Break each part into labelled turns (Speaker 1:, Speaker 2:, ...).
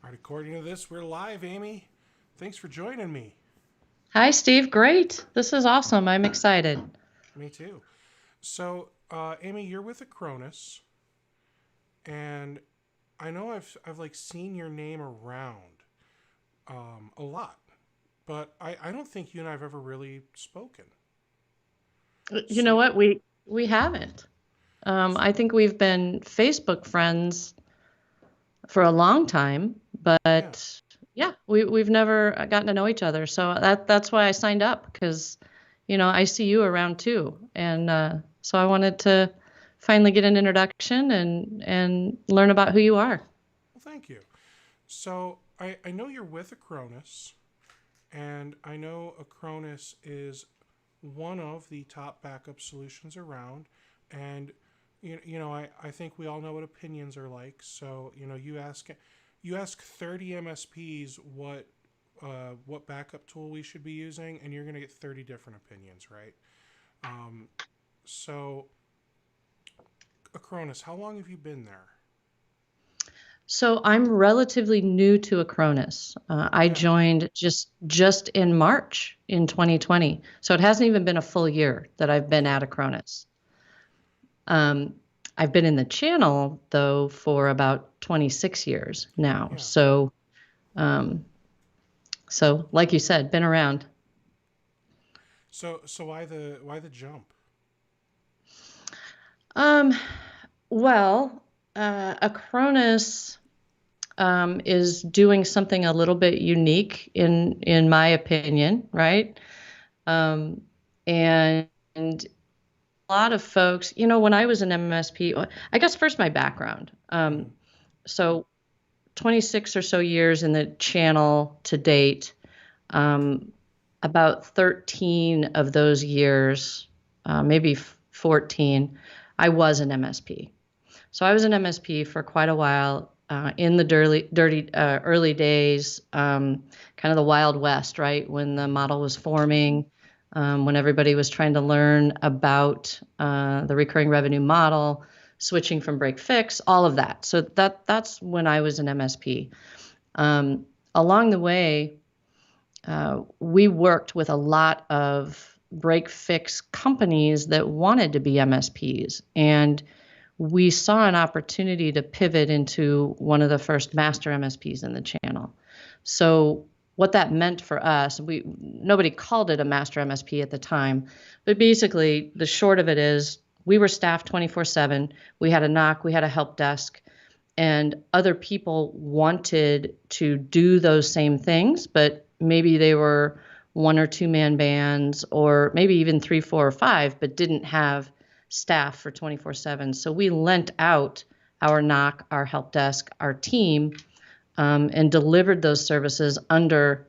Speaker 1: All right, according to this, we're live, Amy. Thanks for joining me.
Speaker 2: Hi, Steve. Great. This is awesome. I'm excited.
Speaker 1: Me too. So, Amy, you're with Acronis, and I know I've like seen your name around a lot, but I don't think you and I've ever really spoken.
Speaker 2: You know
Speaker 1: So,
Speaker 2: what? We haven't. I think we've been Facebook friends for a long time,
Speaker 1: yeah.
Speaker 2: but yeah, we've never gotten to know each other. So that's why I signed up because, I see you around too, and so I wanted to finally get an introduction and learn about who you are.
Speaker 1: Well, thank you. So, I know you're with Acronis, and I know Acronis is one of the top backup solutions around. And I think we all know what opinions are like. So you ask 30 MSPs what backup tool we should be using, and you're going to get 30 different opinions, right? Um, so Acronis, how long have you been there?
Speaker 2: So I'm relatively new to Acronis. I
Speaker 1: Yeah.
Speaker 2: joined just in March in 2020. So it hasn't even been a full year that I've been
Speaker 1: Okay.
Speaker 2: at Acronis. Um, I've been in the channel though for about 26 years now.
Speaker 1: Yeah.
Speaker 2: So like you said, been around.
Speaker 1: So why the jump?
Speaker 2: Um, well, Acronis is doing something a little bit unique in my opinion, right? Um, and a lot of folks, when I was an MSP, I guess first my background.
Speaker 1: Mm-hmm.
Speaker 2: So 26 or so years in the channel to date. Um, about 13 of those years, maybe 14, I was an MSP. So I was an MSP for quite a while in the dirty early days, kind of the Wild West, right? When the model was forming, when everybody was trying to learn about the recurring revenue model, switching from break fix, all of that. So that's when I was an MSP. Along the way, we worked with a lot of break fix companies that wanted to be MSPs. And we saw an opportunity to pivot into one of the first master MSPs in the channel. So what that meant for us, nobody called it a master MSP at the time, but basically the short of it is we were staffed 24/7. We had a knock, we had a help desk, and other people wanted to do those same things, but maybe they were one or two man bands, or maybe even three, four, or five, but didn't have staff for 24/7. So we lent out our knock, our help desk, our team, and delivered those services under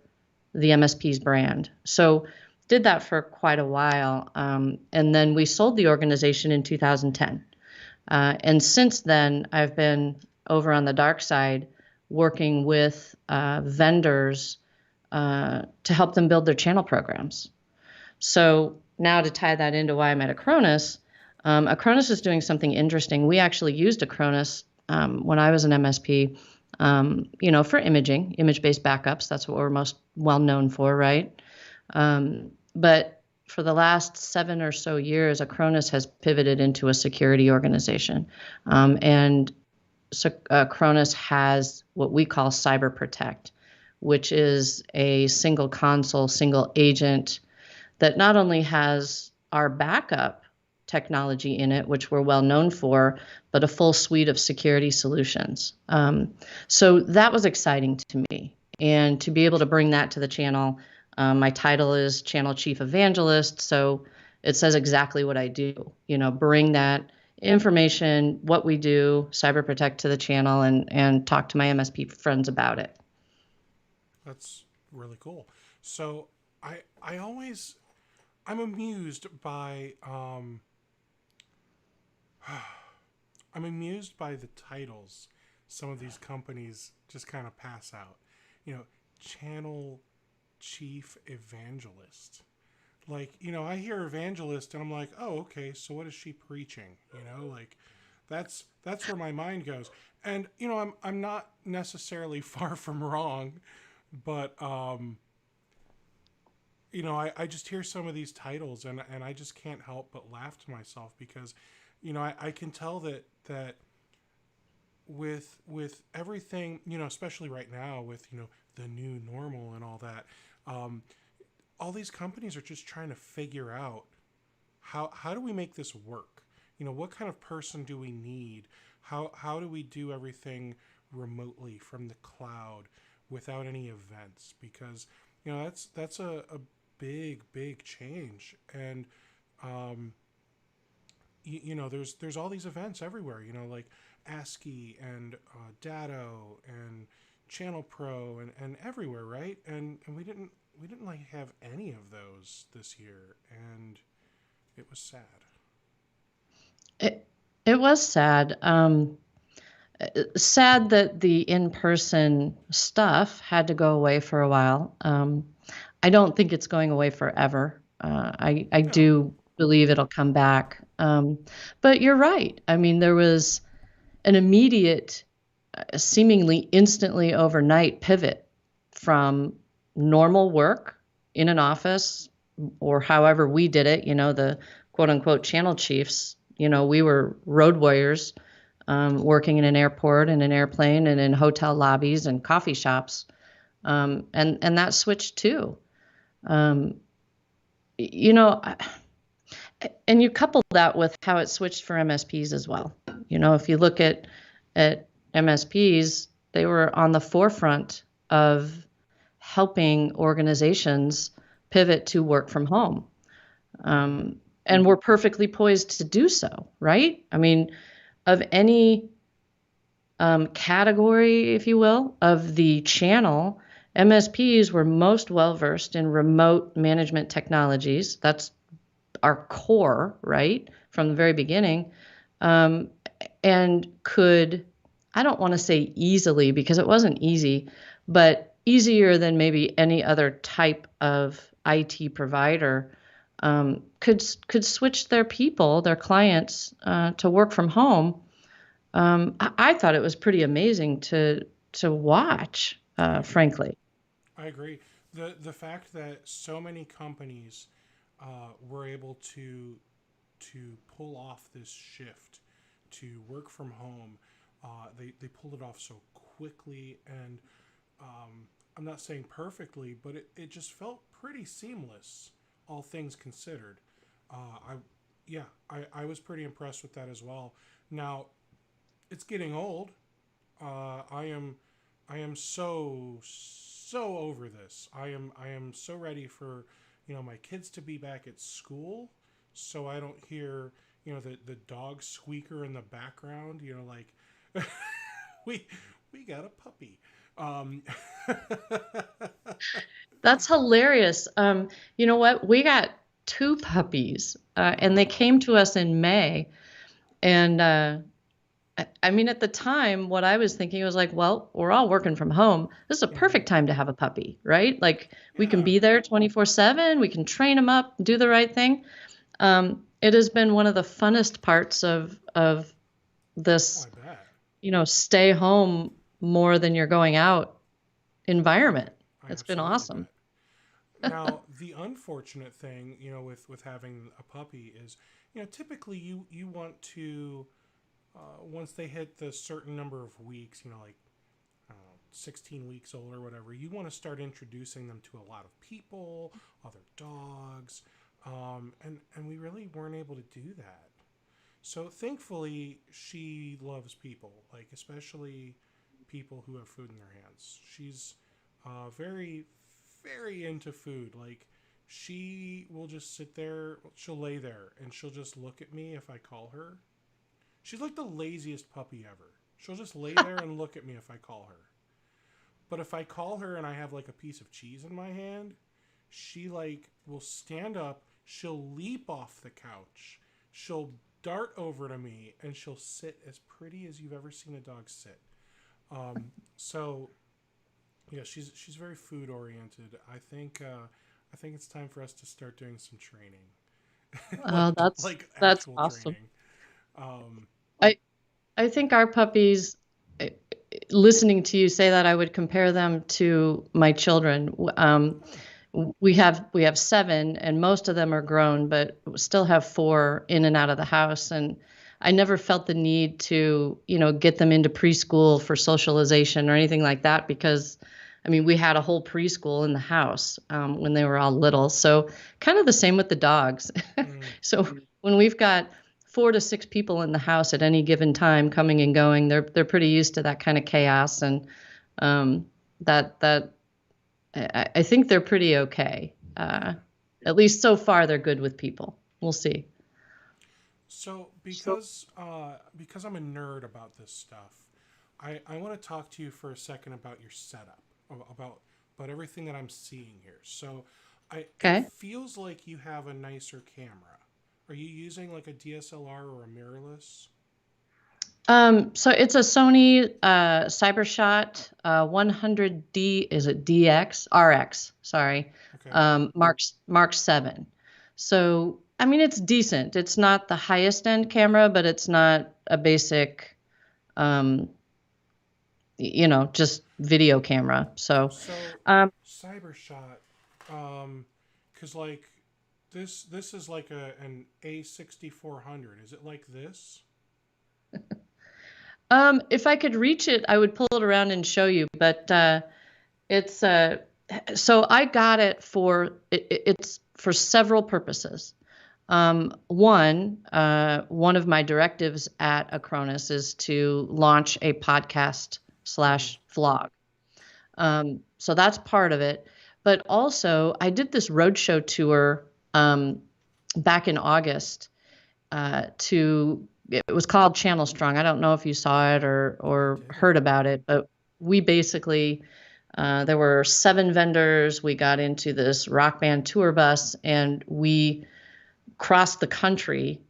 Speaker 2: the MSP's brand. So did that for quite a while. And then we sold the organization in 2010. And since then, I've been over on the dark side working with vendors to help them build their channel programs. So now to tie that into why I'm at Acronis, Acronis is doing something interesting. We actually used Acronis when I was an MSP, for image-based backups. That's what we're most well known for, right? But for the last 7 or so years, Acronis has pivoted into a security organization. And so Acronis has what we call Cyber Protect, which is a single console, single agent that not only has our backup technology in it, which we're well known for, but a full suite of security solutions. So that was exciting to me. And to be able to bring that to the channel, my title is Channel Chief Evangelist. So it says exactly what I do, bring that information, what we do, Cyber Protect to the channel and talk to my MSP friends about it.
Speaker 1: That's really cool. So I always I'm amused by I'm amused by the titles some of these companies just kind of pass out. You know, channel chief evangelist. Like, I hear evangelist and I'm like, oh, okay, so what is she preaching? That's where my mind goes. And I'm not necessarily far from wrong, but I just hear some of these titles, and I just can't help but laugh to myself because, I can tell that with everything, especially right now with, the new normal and all that, um, all these companies are just trying to figure out how do we make this work? What kind of person do we need? How do we do everything remotely from the cloud without any events? Because that's a big change. And um, there's all these events everywhere. Like ASCII and Datto and Channel Pro and everywhere, right? And we didn't like have any of those this year, and it was sad.
Speaker 2: It was sad. Sad that the in-person stuff had to go away for a while. I don't think it's going away forever. I
Speaker 1: No.
Speaker 2: do believe it'll come back. But you're right. I mean, there was an immediate, seemingly instantly overnight pivot from normal work in an office or however we did it, the quote unquote channel chiefs. We were road warriors, working in an airport and an airplane and in hotel lobbies and coffee shops. And that switched too. Um, you know, and you couple that with how it switched for MSPs as well. If you look at MSPs, they were on the forefront of helping organizations pivot to work from home. And we're perfectly poised to do so, right? I mean, of any category, if you will, of the channel, MSPs were most well versed in remote management technologies. That's our core, right, from the very beginning, um, and could, I don't want to say easily because it wasn't easy, but easier than maybe any other type of IT provider, could switch their people, their clients, to work from home. I thought it was pretty amazing to watch,
Speaker 1: I agree.
Speaker 2: frankly.
Speaker 1: I agree. The fact that so many companies were able to pull off this shift to work from home, they pulled it off so quickly, and I'm not saying perfectly, but it just felt pretty seamless, all things considered. I Yeah, I was pretty impressed with that as well. Now it's getting old. I am so over this. I am so ready for my kids to be back at school, so I don't hear the dog squeaker in the background. Like we we got a puppy. Um,
Speaker 2: That's hilarious. You know what? We got two puppies, and they
Speaker 1: oh,
Speaker 2: came to us in May. And I mean, at the time, what I was thinking was like, well, we're all working from home. This is a
Speaker 1: mhm.
Speaker 2: perfect time to have a puppy, right? Like we can
Speaker 1: Yeah.
Speaker 2: be there 24/7. We can train them up, do the right thing. It has been one of the funnest parts of
Speaker 1: Oh,
Speaker 2: this,
Speaker 1: I bet.
Speaker 2: stay home more than you're going out environment.
Speaker 1: I
Speaker 2: It's been
Speaker 1: absolutely
Speaker 2: awesome.
Speaker 1: bet. Now, the unfortunate thing, with having a puppy is, typically you want to, once they hit the certain number of weeks, like 16 weeks old or whatever, you want to start introducing them to a lot of people, other dogs, and we really weren't able to do that. So thankfully, she loves people, like especially people who have food in their hands. She's very, very into food. Like she will just sit there, she'll lay there, and she'll just look at me if I call her. She's like the laziest puppy ever. She'll just lay there and look at me if I call her. But if I call her and I have like a piece of cheese in my hand, she like will stand up, she'll leap off the couch, she'll dart over to me, and she'll sit as pretty as you've ever seen a dog sit. So yeah, she's very food oriented. I think it's time for us to start doing some training,
Speaker 2: Oh,
Speaker 1: like
Speaker 2: that's
Speaker 1: like
Speaker 2: that's
Speaker 1: actual
Speaker 2: awesome.
Speaker 1: training. Um,
Speaker 2: I think our puppies, eh, listening to you say that, I would compare them to my children.
Speaker 1: Oh,
Speaker 2: We have seven, and most of them are grown, but still have four in and out of the house. And I never felt the need to, get them into preschool for socialization or anything like that because, I mean, we had a whole preschool in the house when they were all little. So kind of the same with the dogs.
Speaker 1: mm,
Speaker 2: So when we've got 4 to 6 people in the house at any given time coming and going, they're pretty used to that kind of chaos, and um, that I think they're pretty okay.
Speaker 1: okay.
Speaker 2: At least so far, they're good with people. We'll see.
Speaker 1: So because I'm a nerd about this stuff, I want to talk to you for a second about your setup, about everything that I'm seeing here. So it
Speaker 2: Okay.
Speaker 1: feels like you have a nicer camera. Are you using like a DSLR or a mirrorless?
Speaker 2: So it's a Sony CyberShot 100D. Is it DX? RX? Sorry,
Speaker 1: Okay.
Speaker 2: Mark 7. So I mean, it's decent. It's not the highest end camera, but it's not a basic, um, just video camera. So,
Speaker 1: So
Speaker 2: um,
Speaker 1: Cybershot, because like this is like an A6400. Is it like this?
Speaker 2: if I could reach it, I would pull it around and show you. But it's so I got it it's for several purposes. One of my directives at Acronis is to launch a podcast
Speaker 1: Mm-hmm.
Speaker 2: slash vlog. So that's part of it. But also, I did this roadshow tour back in August. It was called Channel Strong. I don't know if you saw it
Speaker 1: I
Speaker 2: or
Speaker 1: didn't.
Speaker 2: heard about it, but we basically there were 7 vendors. We got into this rock band tour bus and we crossed the country,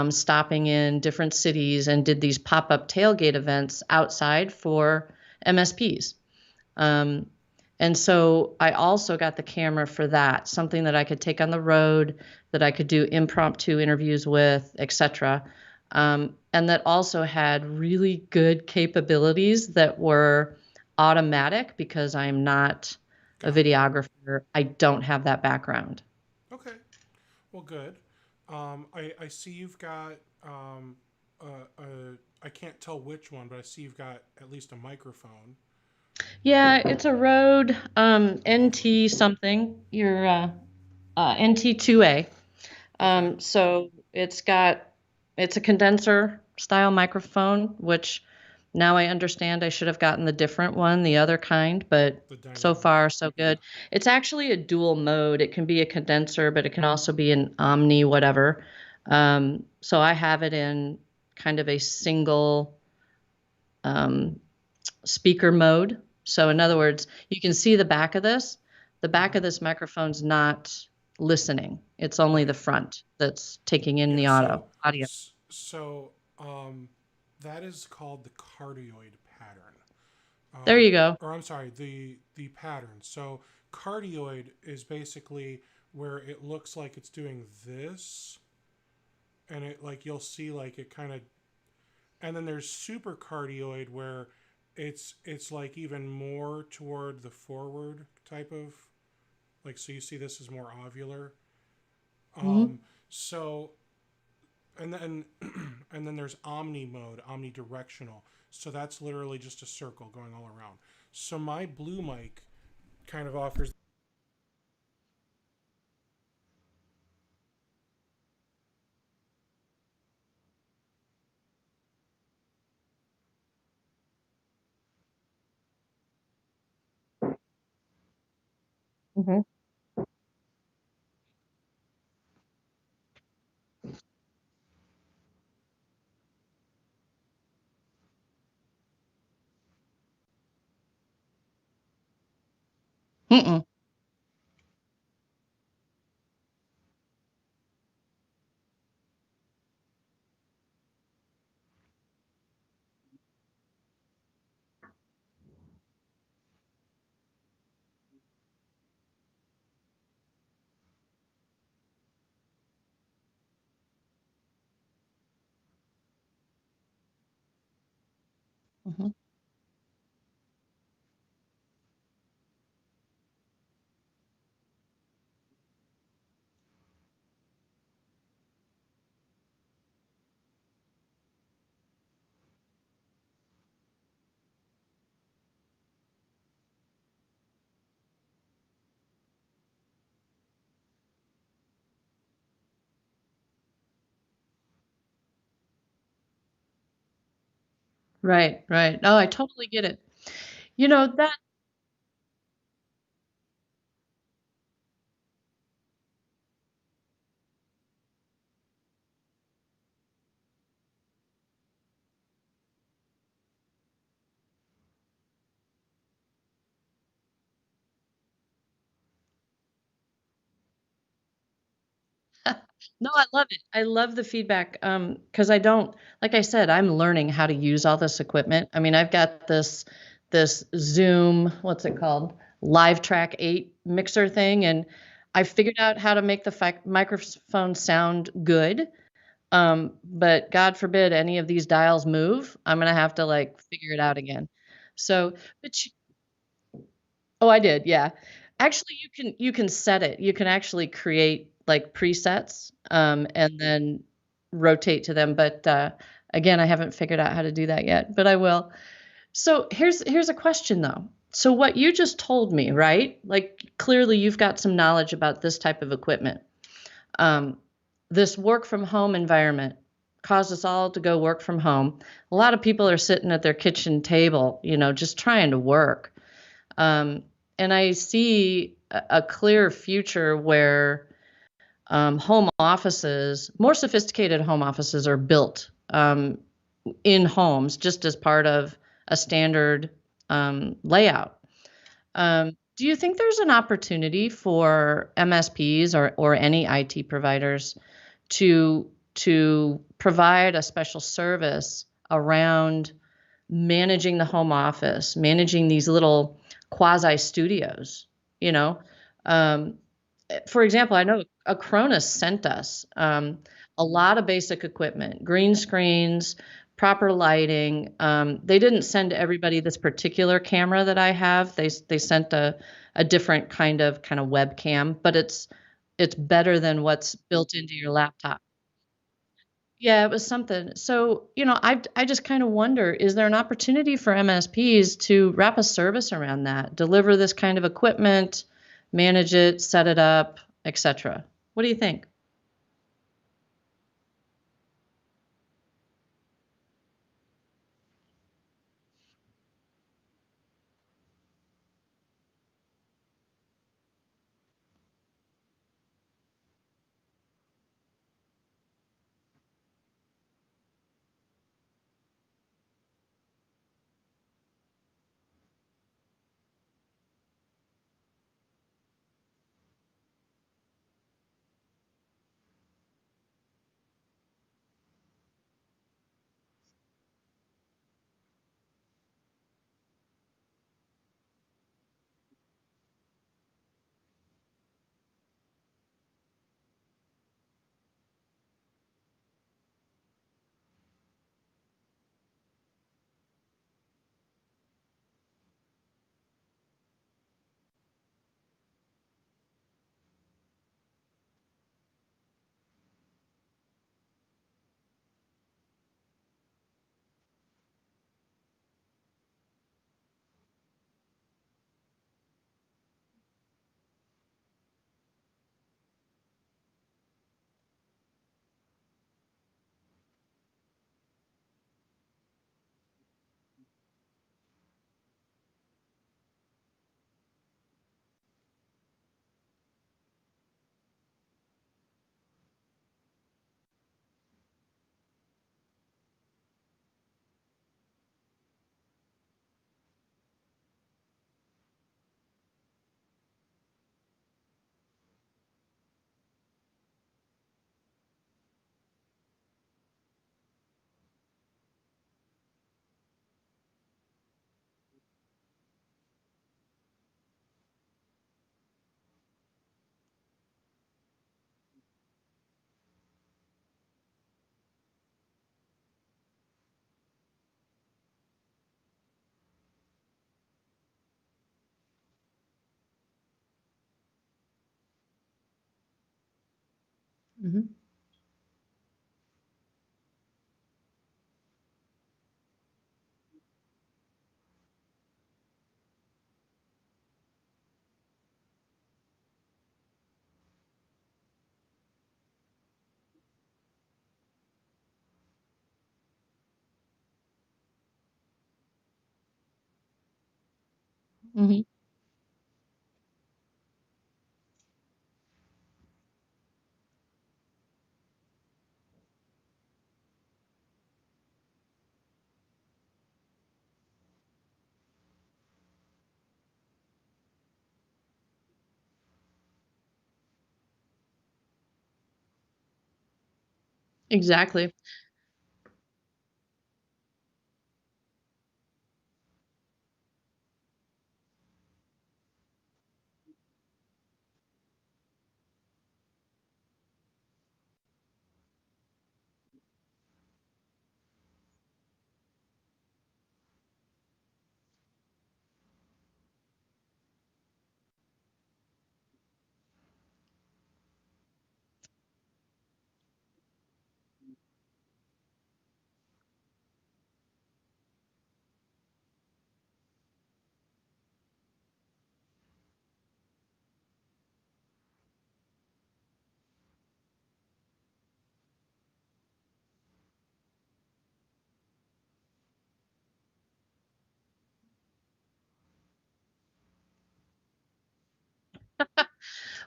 Speaker 2: stopping in different cities and did these pop-up tailgate events outside for MSPs. Um, and so I also got the camera for that, something that I could take on the road, that I could do impromptu interviews with, etc. And that also had really good capabilities that were automatic because I'm not a
Speaker 1: Got it.
Speaker 2: videographer. I don't have that background.
Speaker 1: Okay. Well, good. I see you've got a I can't tell which one, but I see you've got at least a microphone.
Speaker 2: Yeah, it's a Rode NT something. Your NT2A.
Speaker 1: Okay.
Speaker 2: So it's a condenser style microphone, which now I understand I should have gotten the different one, the other kind, but
Speaker 1: The
Speaker 2: so
Speaker 1: dynamic.
Speaker 2: far so good. It's actually a dual mode. It can be a condenser, but it can also be an omni whatever. So I have it in kind of a single um, speaker mode. So in other
Speaker 1: Okay.
Speaker 2: words, you can see the back of this. The back
Speaker 1: Mm-hmm.
Speaker 2: of this microphone's not listening. It's only the
Speaker 1: Right.
Speaker 2: front that's taking in
Speaker 1: Yeah.
Speaker 2: the audio.
Speaker 1: So that is called the cardioid pattern.
Speaker 2: There you go.
Speaker 1: Or I'm sorry, the pattern. So cardioid is basically where it looks like it's doing this, and it like you'll see like it kind of, and then there's supercardioid where it's like even more toward the forward type of, like, so you see this is more ovular.
Speaker 2: Hmm.
Speaker 1: So and then and then there's omni mode, omnidirectional. So that's literally just a circle going all around. So my blue mic kind of offers.
Speaker 2: Hmm. Mm-mm. Mhm. Right, right. Oh, I totally get it. That No, I love it. I love the feedback, because I don't like I said, I'm learning how to use all this equipment. I mean, I've got this Zoom, what's it called? Live Track 8 mixer thing, and I figured out how to make the microphone sound good. But God forbid any of these dials move, I'm gonna have to, like, figure it out again. So, but oh, I did, yeah. Actually, you can set it. You can actually create, like, presets, and then rotate to them, but, again, I haven't figured out how to do that yet, but I will. So, here's a question, though. So what you just told me, right? Like, clearly you've got some knowledge about this type of equipment. Um, this work from home environment caused us all to go work from home. A lot of people are sitting at their kitchen table, just trying to work. Um, and I see a clear future where home offices, more sophisticated home offices, are built in homes just as part of a standard layout. Do you think there's an opportunity for MSPs or any IT providers to provide a special service around managing the home office, managing these little quasi studios, you know. Um, for example, I know Acronis sent us a lot of basic equipment, green screens, proper lighting. They didn't send everybody this particular camera that I have. They sent a different kind of webcam, but it's better than what's built into your laptop. Yeah, it was something. So, I just kind of wonder, is there an opportunity for MSPs to wrap a service around that, deliver this kind of equipment, manage it, set it up, etc.? What do you think? Hmm. Hmm. Exactly.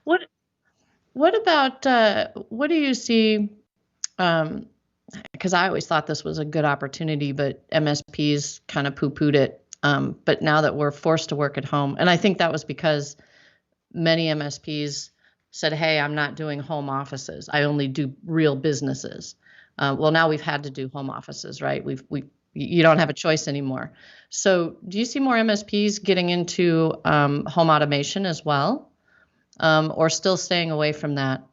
Speaker 2: What what about what do you see? Um, because I always thought this was a good opportunity, but MSPs kind of poo-pooed it. But now that we're forced to work at home, and I think that was because many MSPs said, "Hey, I'm not doing home offices. I only do real businesses." Well, now we've had to do home offices, right? We you don't have a choice anymore. So, do you see more MSPs getting into home automation as well, or still staying away from that?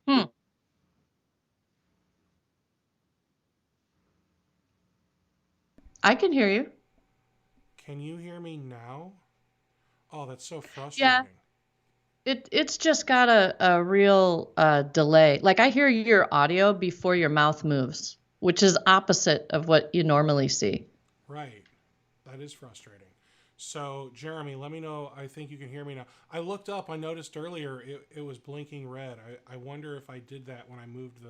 Speaker 2: Hmm. I can hear you.
Speaker 1: Can you hear me now? Oh, that's so
Speaker 2: Yeah.
Speaker 1: frustrating.
Speaker 2: It's just got a real delay. Like I hear your audio before your mouth moves, which is opposite of what you normally see.
Speaker 1: Right. That is frustrating. So, Jeremy, let me know. I think you can hear me now. I looked up. I noticed earlier it was blinking red. I wonder if I did that when I moved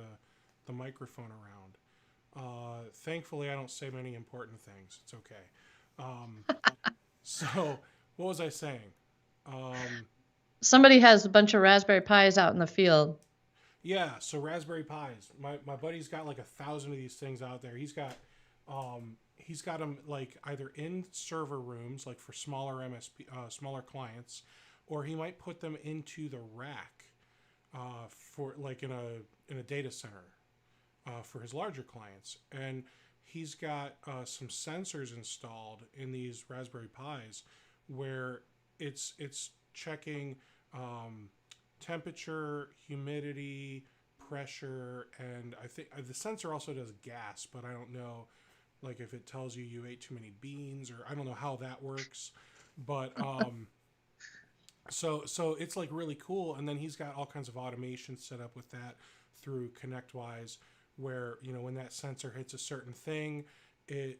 Speaker 1: the microphone around. Thankfully, I don't say many important things. It's okay. Um, so, what was I saying? Um,
Speaker 2: Somebody has a bunch of Raspberry Pis out in the field.
Speaker 1: Yeah, so Raspberry Pis. My buddy's got like 1,000 of these things out there. He's got them like either in server rooms, like for smaller MSP, smaller clients, or he might put them into the rack for like in a data center for his larger clients. And he's got some sensors installed in these Raspberry Pis where it's checking um, temperature, humidity, pressure, and I think the sensor also does gas, but I don't know, like if it tells you ate too many beans, or I don't know how that works, but so it's like really cool. And then he's got all kinds of automation set up with that through ConnectWise, where when that sensor hits a certain thing, it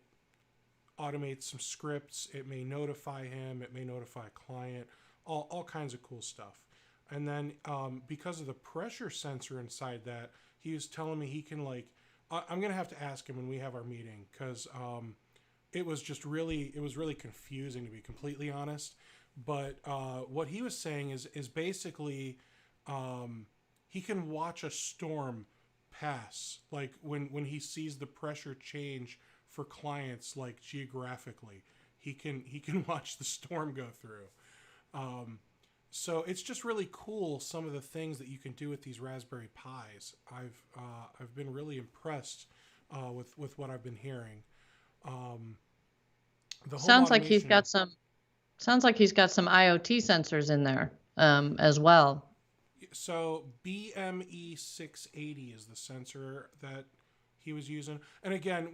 Speaker 1: automates some scripts. It may notify him. It may notify a client. All kinds of cool stuff. And then because of the pressure sensor inside that, he was telling me he can I'm gonna have to ask him when we have our meeting, because it was really confusing, to be completely honest. But what he was saying is basically he can watch a storm pass, like when he sees the pressure change for clients, like geographically, he can watch the storm go through. So it's just really cool, some of the things that you can do with these Raspberry Pis. I've been really impressed with what I've been hearing.
Speaker 2: Sounds like he's got some IoT sensors in there as well.
Speaker 1: So BME 680 is the sensor that he was using. And again,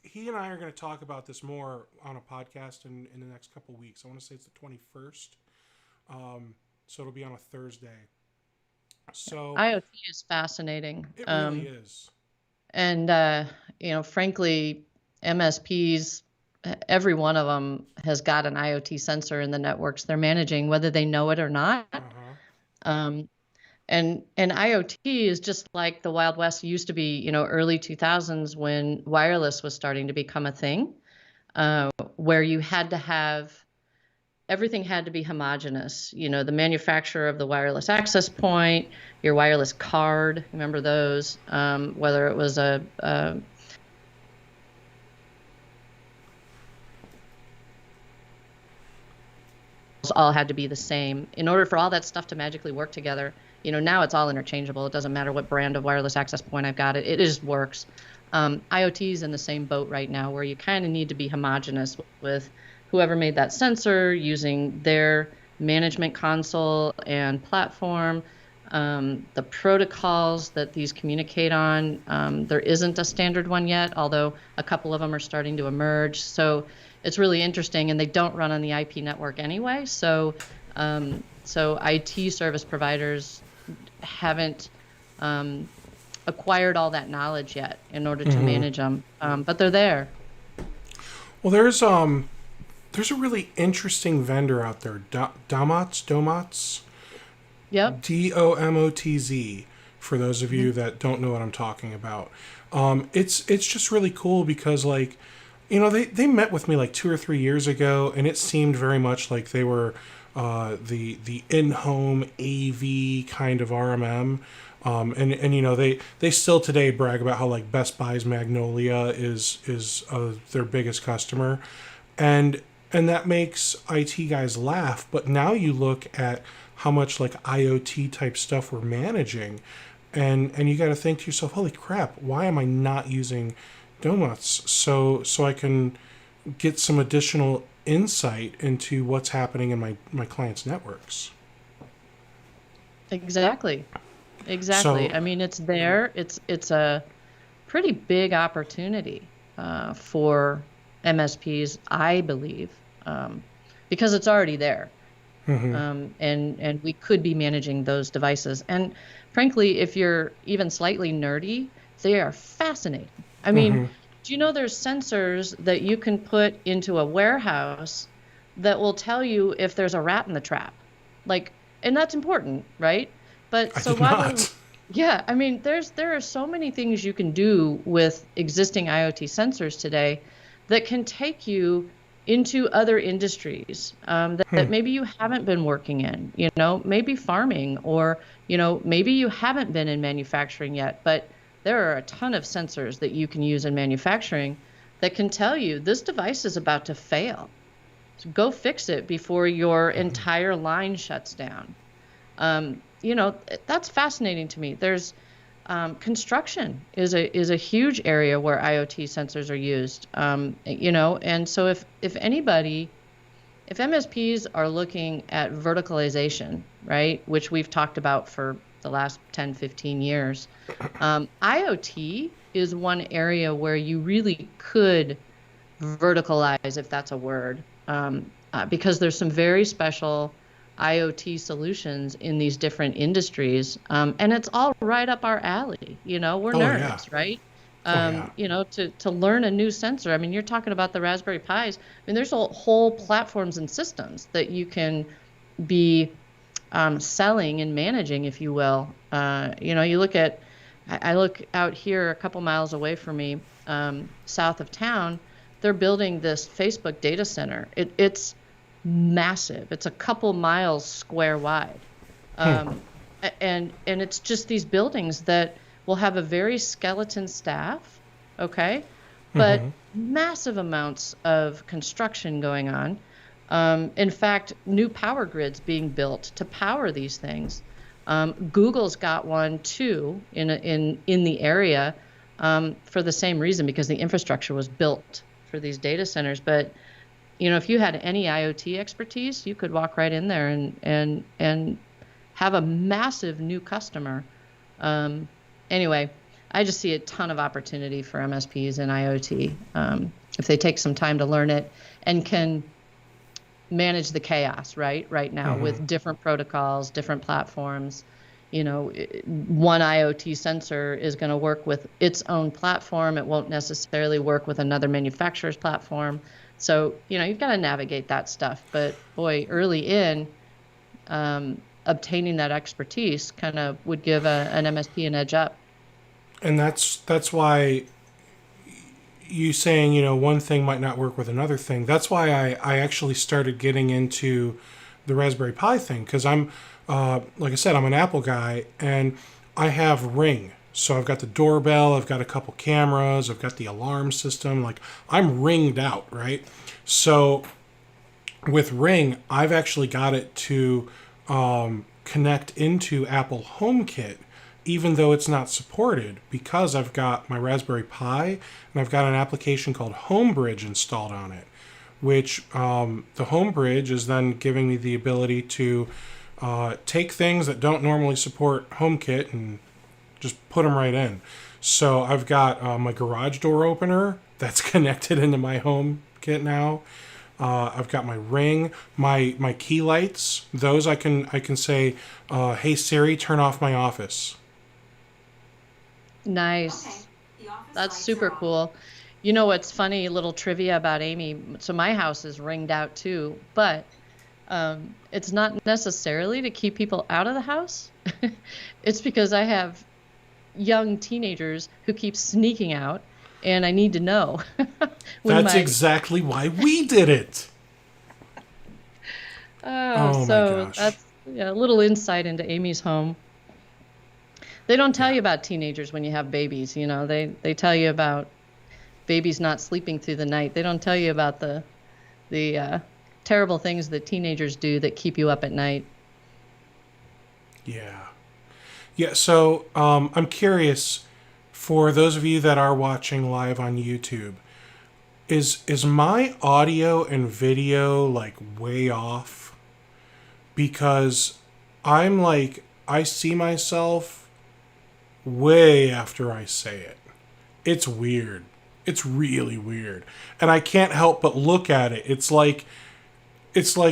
Speaker 1: he and I are going to talk about this more on a podcast in the next couple of weeks. I want to say it's the 21st. So it'll be on a Thursday. So
Speaker 2: IoT is fascinating.
Speaker 1: It really is.
Speaker 2: And frankly, MSPs, every one of them has got an IoT sensor in the networks they're managing, whether they know it or not. And IoT is just like the Wild West used to be, early 2000s, when wireless was starting to become a thing, where you had to have everything had to be homogeneous. The manufacturer of the wireless access point, your wireless card, remember those, whether it was all had to be the same in order for all that stuff to magically work together. Now it's all interchangeable. It doesn't matter what brand of wireless access point I've got. It just works. IoT is in the same boat right now, where you kind of need to be homogeneous with whoever made that sensor, using their management console and platform, the protocols that these communicate on. There isn't a standard one yet, although a couple of them are starting to emerge. So it's really interesting, and they don't run on the IP network anyway. So IT service providers haven't acquired all that knowledge yet in order to manage them, but they're there.
Speaker 1: Well, there's a really interesting vendor out there, Domotz.
Speaker 2: Yep.
Speaker 1: DOMOTZ, for those of you that don't know what I'm talking about. It's just really cool because, they met with me 2 or 3 years ago, and it seemed very much like they were the in-home AV kind of RMM. And they still today brag about how Best Buy's Magnolia is their biggest customer, and that makes IT guys laugh. But now you look at how much IoT type stuff we're managing, and you got to think to yourself, holy crap, why am I not using Donuts so I can get some additional insight into what's happening in my clients' networks?
Speaker 2: Exactly. So, I mean, it's there. It's a pretty big opportunity for MSPs, I believe, because it's already there. And we could be managing those devices. And frankly, if you're even slightly nerdy, they are fascinating. I mean, do you know there's sensors that you can put into a warehouse that will tell you if there's a rat in the trap? And that's important, right? But yeah, I mean, there are so many things you can do with existing IoT sensors today that can take you into other industries that maybe you haven't been working in, maybe farming, or, maybe you haven't been in manufacturing yet, but there are a ton of sensors that you can use in manufacturing that can tell you this device is about to fail. So go fix it before your entire line shuts down. That's fascinating to me. There's construction is a huge area where IoT sensors are used. And so if MSPs are looking at verticalization, right, which we've talked about for the last 10, 15 years. IoT is one area where you really could verticalize, if that's a word, because there's some very special IoT solutions in these different industries. And it's all right up our alley. We're
Speaker 1: Oh yeah.
Speaker 2: nerds, right?
Speaker 1: Oh yeah.
Speaker 2: To learn a new sensor. I mean, you're talking about the Raspberry Pis. I mean, there's whole platforms and systems that you can be selling and managing, if you will. You look at, I look out here a couple miles away from me, south of town. They're building this Facebook data center. It's massive. It's a couple miles square wide. And it's just these buildings that will have a very skeleton staff, okay? But massive amounts of construction going on. In fact, new power grids being built to power these things. Google's got one too in the area for the same reason, because the infrastructure was built for these data centers. But if you had any IoT expertise, you could walk right in there and have a massive new customer. Anyway, I just see a ton of opportunity for MSPs in IoT if they take some time to learn it and can manage the chaos right now with different protocols, different platforms. One IoT sensor is going to work with its own platform. It won't necessarily work with another manufacturer's platform. So, you've got to navigate that stuff. But boy, early in, obtaining that expertise kind of would give an MSP an edge up.
Speaker 1: And that's why you saying, one thing might not work with another thing. That's why I actually started getting into the Raspberry Pi thing, because I'm, like I said, I'm an Apple guy, and I have Ring. So I've got the doorbell, I've got a couple cameras, I've got the alarm system. Like, I'm ringed out, right? So with Ring, I've actually got it to connect into Apple HomeKit, even though it's not supported, because I've got my Raspberry Pi and I've got an application called Homebridge installed on it, which the Homebridge is then giving me the ability to take things that don't normally support HomeKit and just put them right in. So I've got my garage door opener that's connected into my HomeKit now. I've got my Ring, my key lights. Those I can say, "Hey Siri, turn off my office."
Speaker 2: Nice. That's super cool. You know what's funny, little trivia about Amy. So my house is ringed out too, but it's not necessarily to keep people out of the house. It's because I have young teenagers who keep sneaking out, and I need to know.
Speaker 1: That's exactly why we did it.
Speaker 2: Oh, so
Speaker 1: my gosh.
Speaker 2: that's a little insight into Amy's home. They don't tell you about teenagers when you have babies. They tell you about babies not sleeping through the night. They don't tell you about the terrible things that teenagers do that keep you up at night.
Speaker 1: Yeah. So I'm curious, for those of you that are watching live on YouTube, is my audio and video like way off? Because I see myself way after I say it. It's weird. It's really weird. And I can't help but look at it. It's like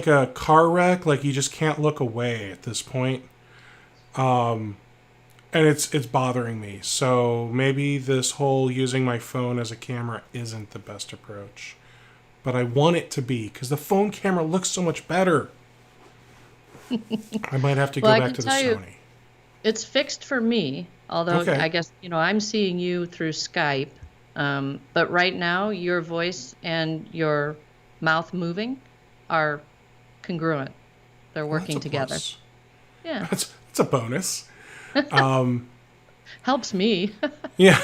Speaker 1: a car wreck. Like, you just can't look away at this point. And it's bothering me. So maybe this whole using my phone as a camera isn't the best approach. But I want it to be, because the phone camera looks so much better. I might have to go back to the Sony.
Speaker 2: It's fixed for me, although
Speaker 1: Okay.
Speaker 2: I guess, I'm seeing you through Skype. But right now, your voice and your mouth moving are congruent. They're working together.
Speaker 1: Plus.
Speaker 2: Yeah.
Speaker 1: That's a bonus.
Speaker 2: Helps me.
Speaker 1: Yeah.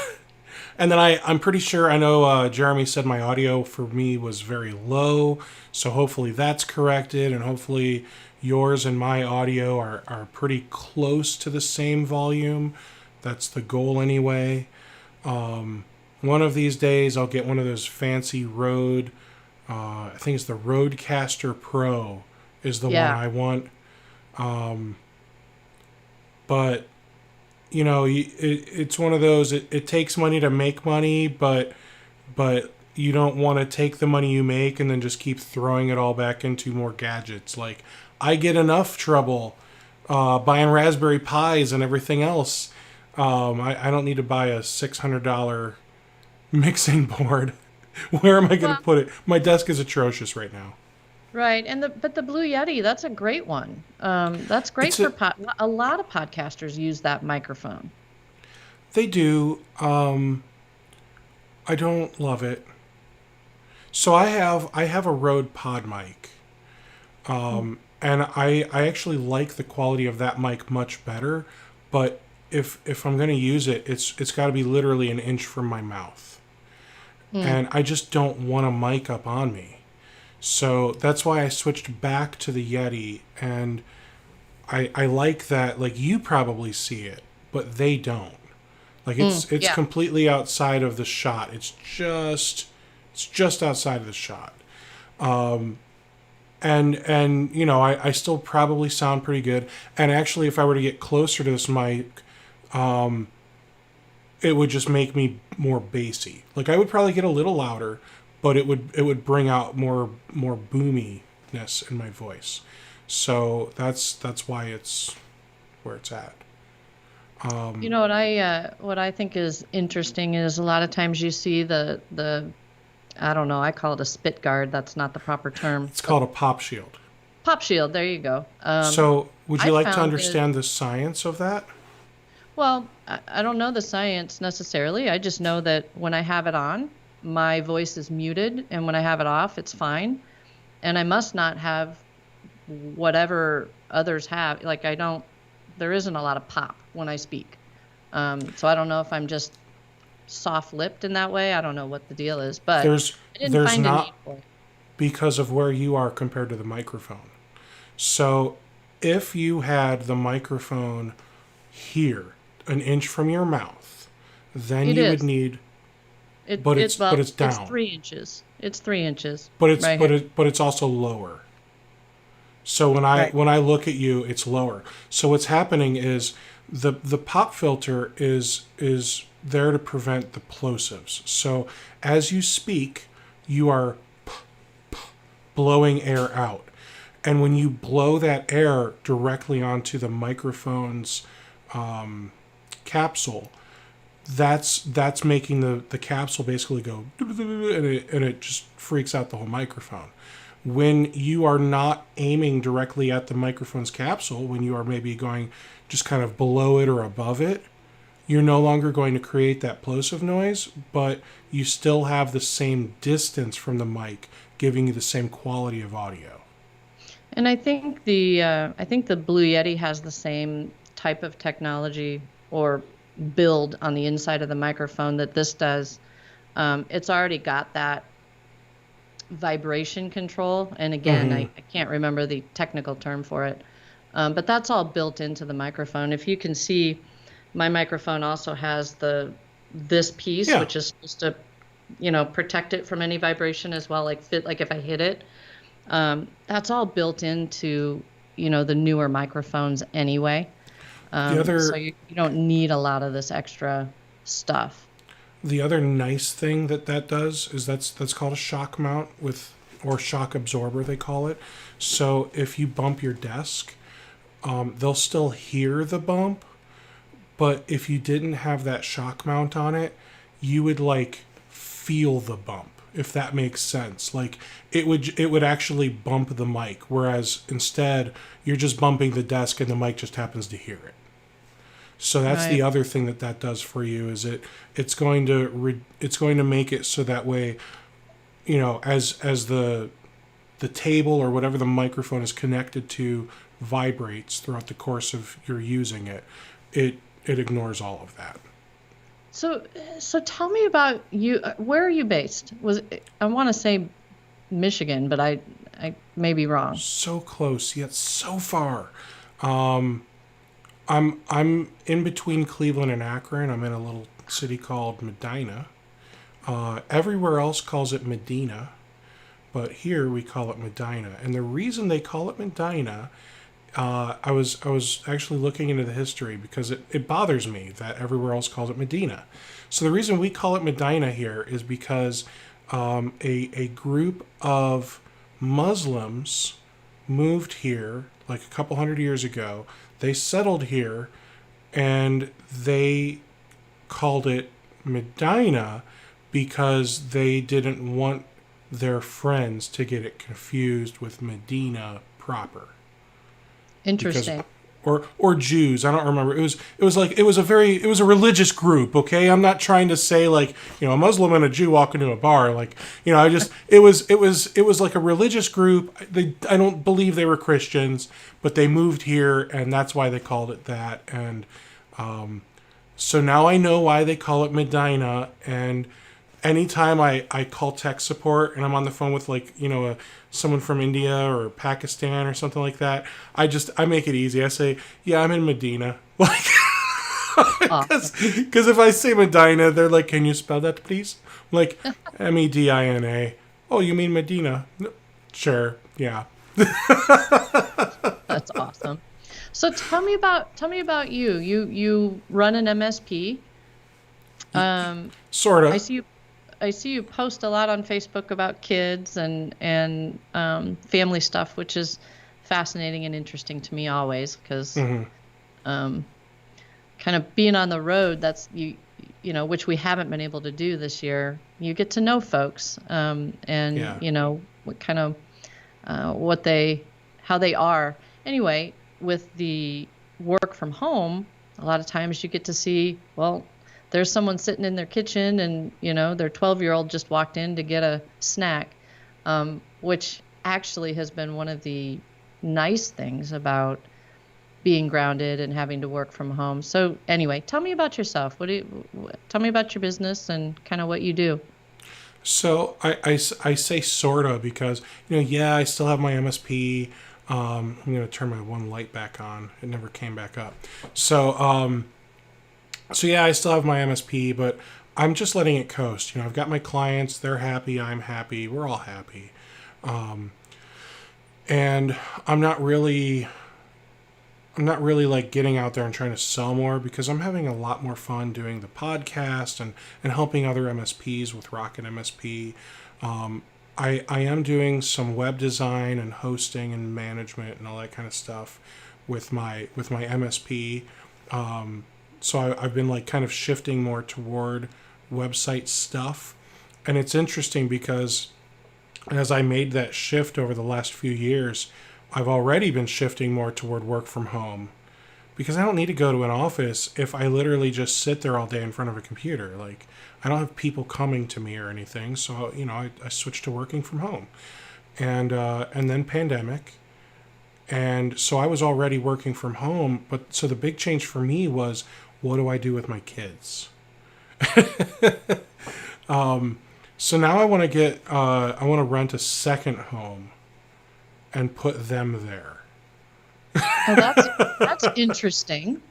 Speaker 1: And then I'm pretty sure, I know Jeremy said my audio for me was very low, so hopefully that's corrected, and hopefully yours and my audio are pretty close to the same volume. That's the goal anyway. One of these days I'll get one of those fancy Rode, I think it's the Rodecaster Pro is the one I want. but it's one of those. It takes money to make money, but you don't want to take the money you make and then just keep throwing it all back into more gadgets. Like, I get enough trouble buying Raspberry Pis and everything else. I don't need to buy a $600 mixing board. Where am I going to put it? My desk is atrocious right now.
Speaker 2: Right, but the Blue Yeti, that's a great one. That's great for a lot of podcasters use that microphone.
Speaker 1: They do. I don't love it. So I have a Rode Pod mic, and I actually like the quality of that mic much better. But if I'm going to use it, it's got to be literally an inch from my mouth, and I just don't want a mic up on me. So that's why I switched back to the Yeti, and I like that. Like, you probably see it, but they don't. Like, it's completely outside of the shot. It's just outside of the shot. And I still probably sound pretty good. And actually, if I were to get closer to this mic, it would just make me more bassy. Like, I would probably get a little louder, but it would bring out more boominess in my voice. So that's why it's where it's at.
Speaker 2: What I think is interesting is a lot of times you see the I don't know, I call it a spit guard. That's not the proper term.
Speaker 1: It's called a pop shield.
Speaker 2: Pop shield, there you go.
Speaker 1: So would you like to understand the science of that?
Speaker 2: Well, I don't know the science necessarily. I just know that when I have it on, my voice is muted, and when I have it off, it's fine. And I must not have whatever others have. Like, there isn't a lot of pop when I speak. So I don't know if I'm just soft-lipped in that way. I don't know what the deal is, but
Speaker 1: there's
Speaker 2: find
Speaker 1: not
Speaker 2: a need for it.
Speaker 1: Because of where you are compared to the microphone. So if you had the microphone here, an inch from your mouth, then would need. But it's down.
Speaker 2: It's 3 inches. It's 3 inches.
Speaker 1: But it's also lower. So when I look at you, it's lower. So what's happening is the pop filter is there to prevent the plosives. So as you speak, you are blowing air out. And when you blow that air directly onto the microphone's capsule, that's making the capsule basically go, and it just freaks out the whole microphone. When you are not aiming directly at the microphone's capsule, when you are maybe going just kind of below it or above it, you're no longer going to create that plosive noise, but you still have the same distance from the mic, giving you the same quality of audio.
Speaker 2: And I think the Blue Yeti has the same type of technology or build on the inside of the microphone that this does. It's already got that vibration control, and again, I can't remember the technical term for it, but that's all built into the microphone. If you can see, my microphone also has this piece, which is supposed to, protect it from any vibration as well, like if I hit it. That's all built into, the newer microphones anyway. So you don't need a lot of this extra stuff.
Speaker 1: The other nice thing that does is that's called a shock mount or shock absorber, they call it. So if you bump your desk, they'll still hear the bump, but if you didn't have that shock mount on it, you would feel the bump, if that makes sense. Like, it would actually bump the mic, whereas instead you're just bumping the desk and the mic just happens to hear it. So that's the other thing that does for you, is it's going to make it so that way, as the table or whatever the microphone is connected to vibrates throughout the course of your using it, it ignores all of that.
Speaker 2: So tell me about you. Where are you based? I want to say Michigan, but I may be wrong.
Speaker 1: So close yet so far. I'm in between Cleveland and Akron. I'm in a little city called Medina. Everywhere else calls it Medina, but here we call it Medina. And the reason they call it Medina I was actually looking into the history because it bothers me that everywhere else calls it Medina. So the reason we call it Medina here is because a group of Muslims moved here like a couple hundred years ago. They settled here, and they called it Medina because they didn't want their friends to get it confused with Medina proper.
Speaker 2: Interesting.
Speaker 1: Or Jews, I don't remember. It was a religious group, okay? I'm not trying to say like, a Muslim and a Jew walk into a bar, like, it was like a religious group. I don't believe they were Christians, but they moved here, and that's why they called it that. And so now I know why they call it Medina. And anytime I call tech support and I'm on the phone with like, someone from India or Pakistan or something like that, I make it easy. I say, yeah, I'm in Medina. Like, because if I say Medina, they're like, can you spell that, please? I'm like, Medina. Oh, you mean Medina? No, sure, yeah.
Speaker 2: That's awesome. So tell me about you. You run an MSP.
Speaker 1: Sort of.
Speaker 2: I see you post a lot on Facebook about kids and family stuff, which is fascinating and interesting to me always, because kind of being on the road, that's which we haven't been able to do this year. You get to know folks, what kind of how they are. Anyway, with the work from home, a lot of times you get to see, well, there's someone sitting in their kitchen and, their 12-year-old just walked in to get a snack, which actually has been one of the nice things about being grounded and having to work from home. So anyway, tell me about yourself. Tell me about your business and kind of what you do.
Speaker 1: So I say sort of because, I still have my MSP. I'm going to turn my one light back on. It never came back up. So yeah, I still have my MSP, but I'm just letting it coast. I've got my clients, they're happy, I'm happy, we're all happy. And I'm not really like getting out there and trying to sell more because I'm having a lot more fun doing the podcast and helping other MSPs with RocketMSP. I am doing some web design and hosting and management and all that kind of stuff with my MSP. So I've been like kind of shifting more toward website stuff. And it's interesting because as I made that shift over the last few years, I've already been shifting more toward work from home because I don't need to go to an office if I literally just sit there all day in front of a computer. Like, I don't have people coming to me or anything. So, I switched to working from home. And then pandemic. And so I was already working from home. But so the big change for me was, what do I do with my kids? So now I want to rent a second home and put them there.
Speaker 2: Oh, that's interesting.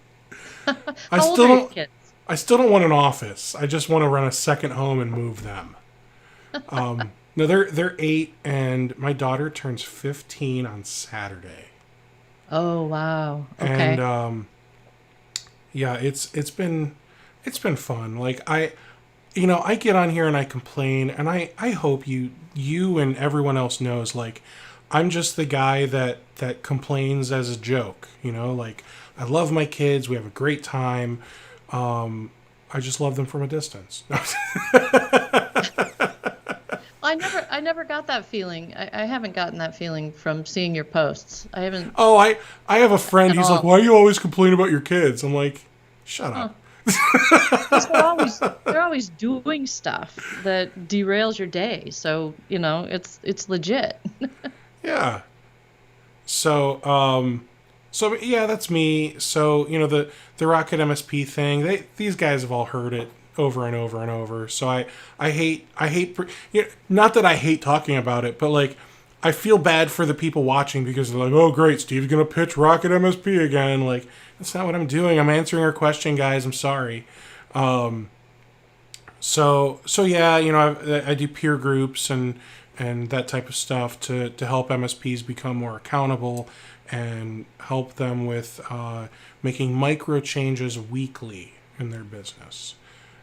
Speaker 1: I still don't want an office. I just want to rent a second home and move them. No, they're 8, and my daughter turns 15 on Saturday.
Speaker 2: Oh wow! Okay.
Speaker 1: And yeah, it's been fun. Like I get on here and I complain, and I hope you and everyone else knows, like, I'm just the guy that complains as a joke. Like, I love my kids. We have a great time. I just love them from a distance.
Speaker 2: I never got that feeling. I haven't gotten that feeling from seeing your posts. I haven't.
Speaker 1: Oh, I have a friend. He's like, why do you always complain about your kids? I'm like, shut up.
Speaker 2: They're always doing stuff that derails your day. So, it's legit.
Speaker 1: Yeah. So yeah, that's me. So, the Rocket MSP thing, these guys have all heard it over and over and over. So I hate, not that I hate talking about it, but like, I feel bad for the people watching because they're like, oh great, Steve's going to pitch Rocket MSP again. Like, that's not what I'm doing. I'm answering your question, guys. I'm sorry. So yeah, I do peer groups and that type of stuff to help MSPs become more accountable and help them with making micro changes weekly in their business.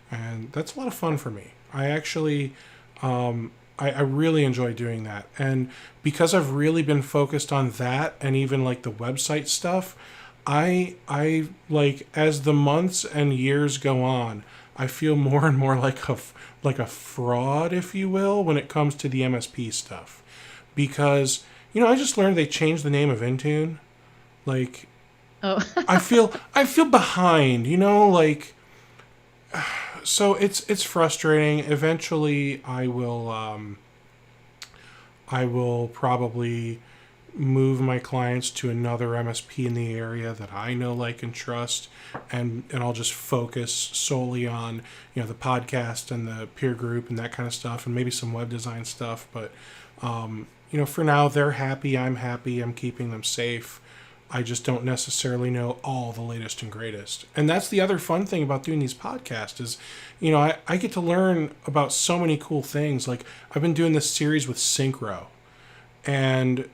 Speaker 1: And that's a lot of fun for me. I actually, I really enjoy doing that. And because I've really been focused on that and even like the website stuff, I like, as the months and years go on, I feel more and more like a fraud, if you will, when it comes to the MSP stuff. Because, I just learned they changed the name of Intune. Like,
Speaker 2: Oh.
Speaker 1: I feel behind, like, so it's frustrating. Eventually I will probably move my clients to another MSP in the area that I know, like, and trust, and I'll just focus solely on, the podcast and the peer group and that kind of stuff, and maybe some web design stuff. But for now, they're happy, I'm happy, I'm keeping them safe. I just don't necessarily know all the latest and greatest. And that's the other fun thing about doing these podcasts is, I get to learn about so many cool things. Like, I've been doing this series with Synchro, and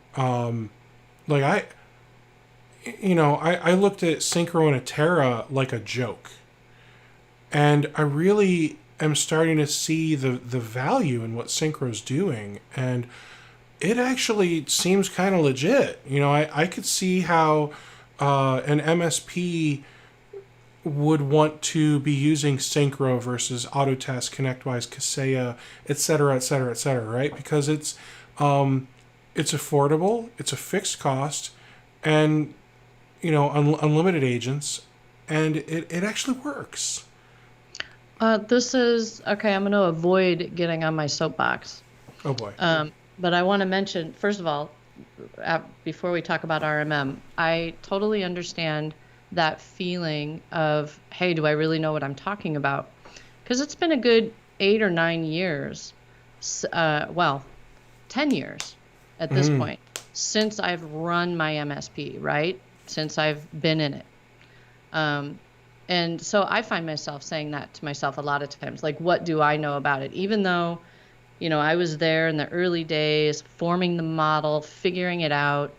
Speaker 1: like, I looked at Synchro and Atera like a joke, and I really am starting to see the value in what Synchro's doing, and it actually seems kind of legit. I could see how an MSP would want to be using Synchro versus Autotest, ConnectWise, Kaseya, et cetera, right? Because it's affordable, it's a fixed cost, and unlimited agents, and it actually works.
Speaker 2: This is okay. I'm going to avoid getting on my soapbox.
Speaker 1: Oh boy.
Speaker 2: But I want to mention, first of all, before we talk about RMM, I totally understand that feeling of, hey, do I really know what I'm talking about? Because it's been a good 8 or 9 years, 10 years at this point, since I've run my MSP, right? Since I've been in it. And so I find myself saying that to myself a lot of times, like, what do I know about it? Even though, I was there in the early days, forming the model, figuring it out,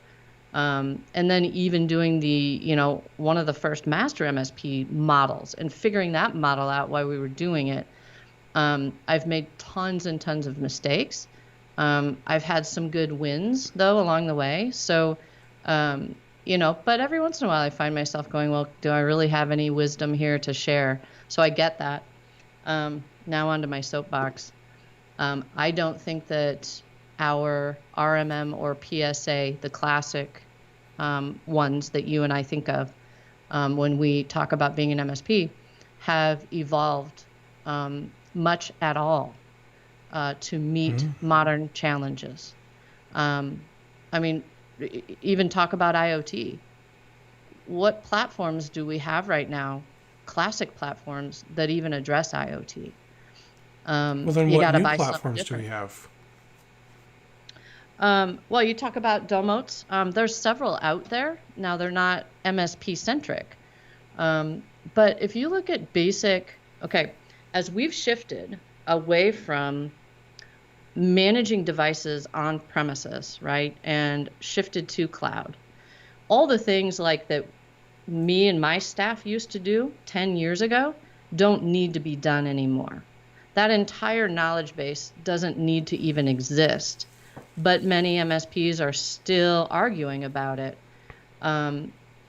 Speaker 2: and then even doing the, one of the first master MSP models and figuring that model out while we were doing it. I've made tons and tons of mistakes. I've had some good wins, though, along the way. So, but every once in a while I find myself going, well, do I really have any wisdom here to share? So I get that. Now onto my soapbox. I don't think that our RMM or PSA, the classic ones that you and I think of when we talk about being an MSP, have evolved much at all to meet modern challenges. Even talk about IoT. What platforms do we have right now, classic platforms, that even address IoT?
Speaker 1: Well, then what new platforms do we have?
Speaker 2: Well, you talk about Domotes. There's several out there. Now, they're not MSP centric. But if you look at as we've shifted away from managing devices on premises, right, and shifted to cloud, all the things like that me and my staff used to do 10 years ago don't need to be done anymore. That entire knowledge base doesn't need to even exist, but many MSPs are still arguing about it.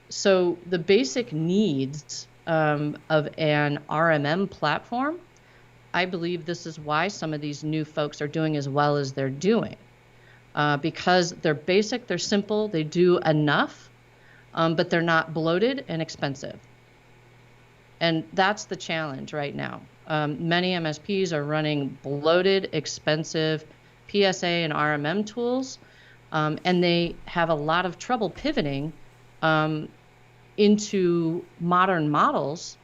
Speaker 2: So the basic needs of an RMM platform, I believe this is why some of these new folks are doing as well as they're doing, because they're basic, they're simple, they do enough, but they're not bloated and expensive. And that's the challenge right now. Many MSPs are running bloated, expensive PSA and RMM tools, and they have a lot of trouble pivoting into modern models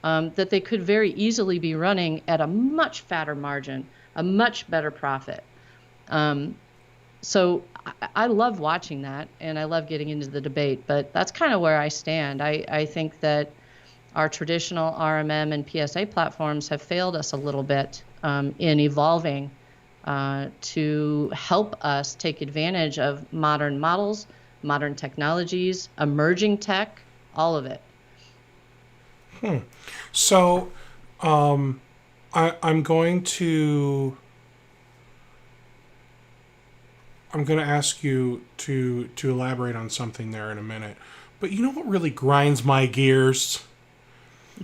Speaker 2: that they could very easily be running at a much fatter margin, a much better profit. So I love watching that, and I love getting into the debate, but that's kind of where I stand. I think that our traditional RMM and PSA platforms have failed us a little bit in evolving to help us take advantage of modern models, modern technologies, emerging tech, all of it.
Speaker 1: So, I'm going to ask you to elaborate on something there in a minute. But you know what really grinds my gears?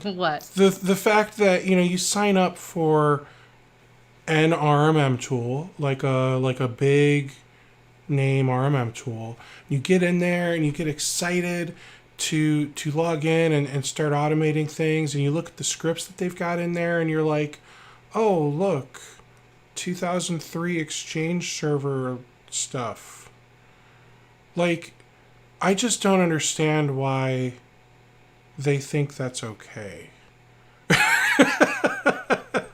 Speaker 2: What?
Speaker 1: The fact that you sign up for an RMM tool, like a big name RMM tool. You get in there and you get excited to log in and start automating things, and you look at the scripts that they've got in there and you're like, oh look, 2003 Exchange server stuff. Like, I just don't understand why they think that's okay.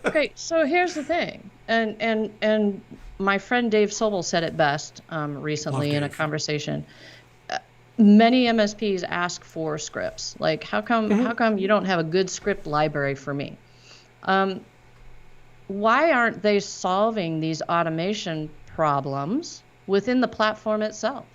Speaker 2: Okay, so here's the thing, and my friend Dave Sobel said it best recently in a conversation. Many MSPs ask for scripts. Like, how come you don't have a good script library for me? Why aren't they solving these automation problems within the platform itself?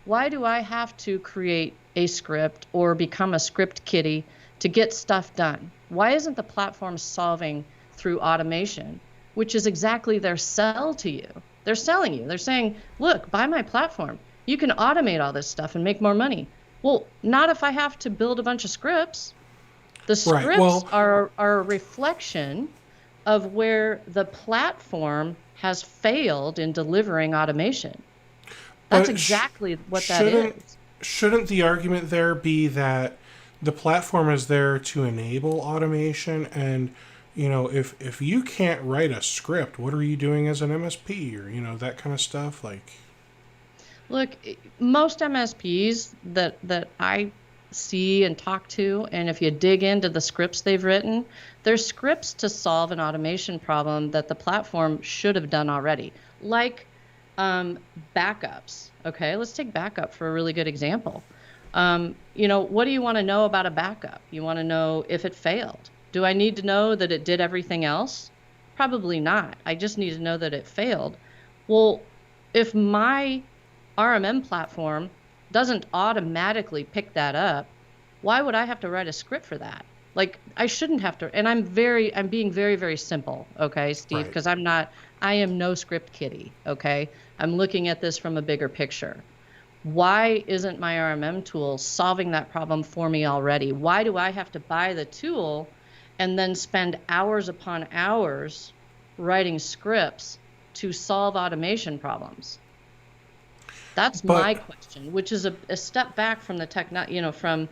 Speaker 2: Why do I have to create a script or become a script kiddie to get stuff done? Why isn't the platform solving through automation, which is exactly their sell to you? They're selling you. They're saying, look, buy my platform. You can automate all this stuff and make more money. Well, not if I have to build a bunch of scripts. The scripts are a reflection of where the platform has failed in delivering automation. That's exactly what that is.
Speaker 1: Shouldn't the argument there be that the platform is there to enable automation, and if you can't write a script, what are you doing as an MSP, or that kind of stuff? Like,
Speaker 2: look, most MSPs that I see and talk to, and if you dig into the scripts they've written, they're scripts to solve an automation problem that the platform should have done already, like backups. Okay, let's take backup for a really good example. What do you want to know about a backup? You want to know if it failed. Do I need to know that it did everything else? Probably not. I just need to know that it failed. Well, if my RMM platform doesn't automatically pick that up, why would I have to write a script for that? Like, I shouldn't have to. And I'm being very, very simple, okay, Steve, because I am no script kiddie, okay? I'm looking at this from a bigger picture. Why isn't my RMM tool solving that problem for me already? Why do I have to buy the tool and then spend hours upon hours writing scripts to solve automation problems? That's my question, which is a step back from the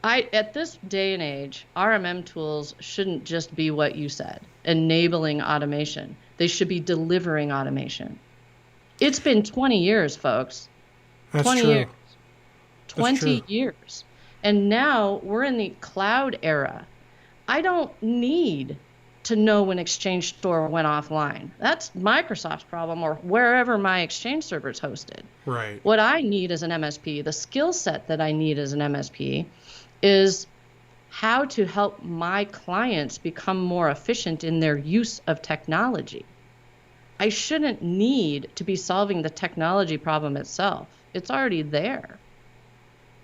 Speaker 2: at this day and age, RMM tools shouldn't just be what you said, enabling automation. They should be delivering automation. It's been 20 years, folks.
Speaker 1: That's
Speaker 2: 20
Speaker 1: true.
Speaker 2: years. 20 years. And now we're in the cloud era. I don't need to know when Exchange Store went offline. That's Microsoft's problem, or wherever my Exchange server is hosted.
Speaker 1: Right.
Speaker 2: What I need as an MSP, the skill set that I need as an MSP, is how to help my clients become more efficient in their use of technology. I shouldn't need to be solving the technology problem itself. It's already there.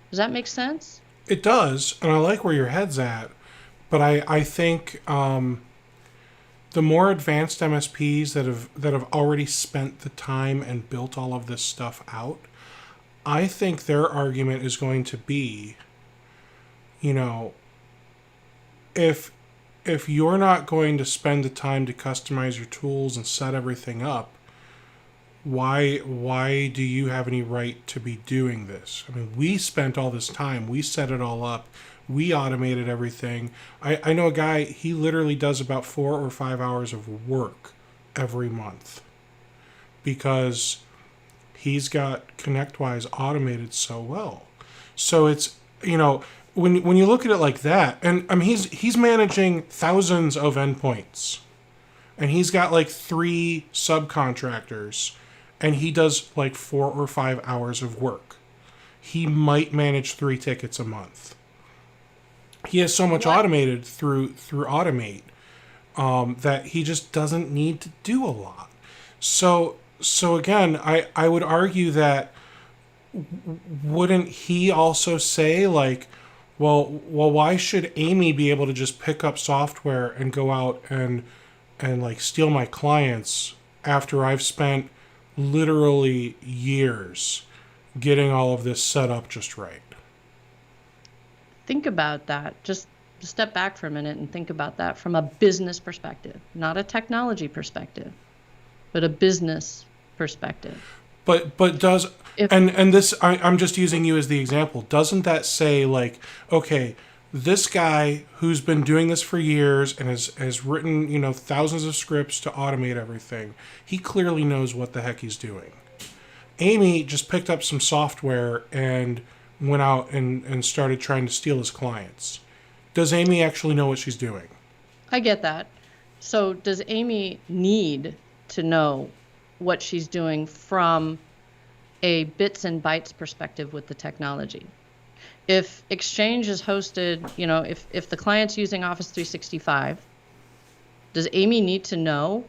Speaker 2: Does that make sense?
Speaker 1: It does, and I like where your head's at, but I think the more advanced MSPs that have already spent the time and built all of this stuff out, I think their argument is going to be, if you're not going to spend the time to customize your tools and set everything up, why do you have any right to be doing this? I mean, we spent all this time, we set it all up, we automated everything. I know a guy, he literally does about 4 or 5 hours of work every month because he's got ConnectWise automated so well. So it's, when you look at it like that, and I mean, he's managing thousands of endpoints, and he's got like 3 subcontractors, and he does like 4 or 5 hours of work. He might manage 3 tickets a month. He has so much automated through Automate that he just doesn't need to do a lot. So So again, I would argue that wouldn't he also say like, well, why should Amy be able to just pick up software and go out and like steal my clients after I've spent literally years getting all of this set up just right?
Speaker 2: Think about that. Just step back for a minute and think about that from a business perspective, not a technology perspective, but a business perspective.
Speaker 1: But does and this I'm just using you as the example. Doesn't that say like, okay, this guy who's been doing this for years and has written, thousands of scripts to automate everything, he clearly knows what the heck he's doing. Amy just picked up some software and went out and started trying to steal his clients. Does Amy actually know what she's doing?
Speaker 2: I get that. So does Amy need to know what she's doing from a bits and bytes perspective with the technology? If Exchange is hosted, if the client's using Office 365, does Amy need to know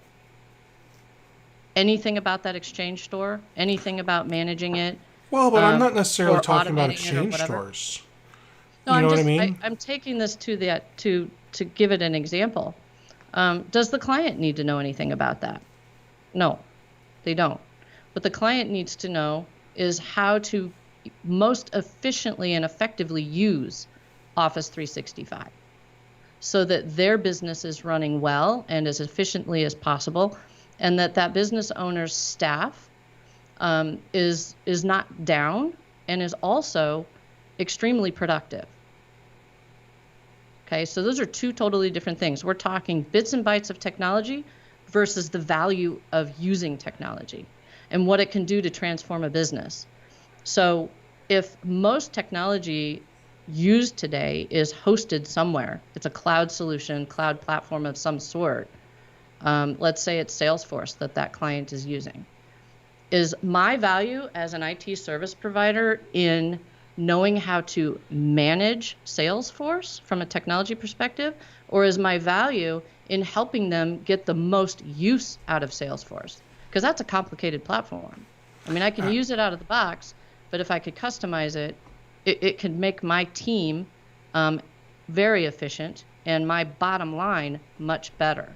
Speaker 2: anything about that Exchange store? Anything about managing it?
Speaker 1: Well, but I'm not necessarily talking about Exchange stores.
Speaker 2: No,
Speaker 1: you know what I mean?
Speaker 2: I'm taking this to give it an example. Does the client need to know anything about that? No, they don't. What the client needs to know is how to most efficiently and effectively use Office 365 so that their business is running well and as efficiently as possible, and that business owner's staff is not down and is also extremely productive. Okay, so those are two totally different things. We're talking bits and bytes of technology versus the value of using technology and what it can do to transform a business. So if most technology used today is hosted somewhere, it's a cloud solution, cloud platform of some sort, let's say it's Salesforce that client is using, is my value as an IT service provider in knowing how to manage Salesforce from a technology perspective, or is my value in helping them get the most use out of Salesforce? Because that's a complicated platform. I mean, I can use it out of the box, but if I could customize it, it could make my team very efficient and my bottom line much better.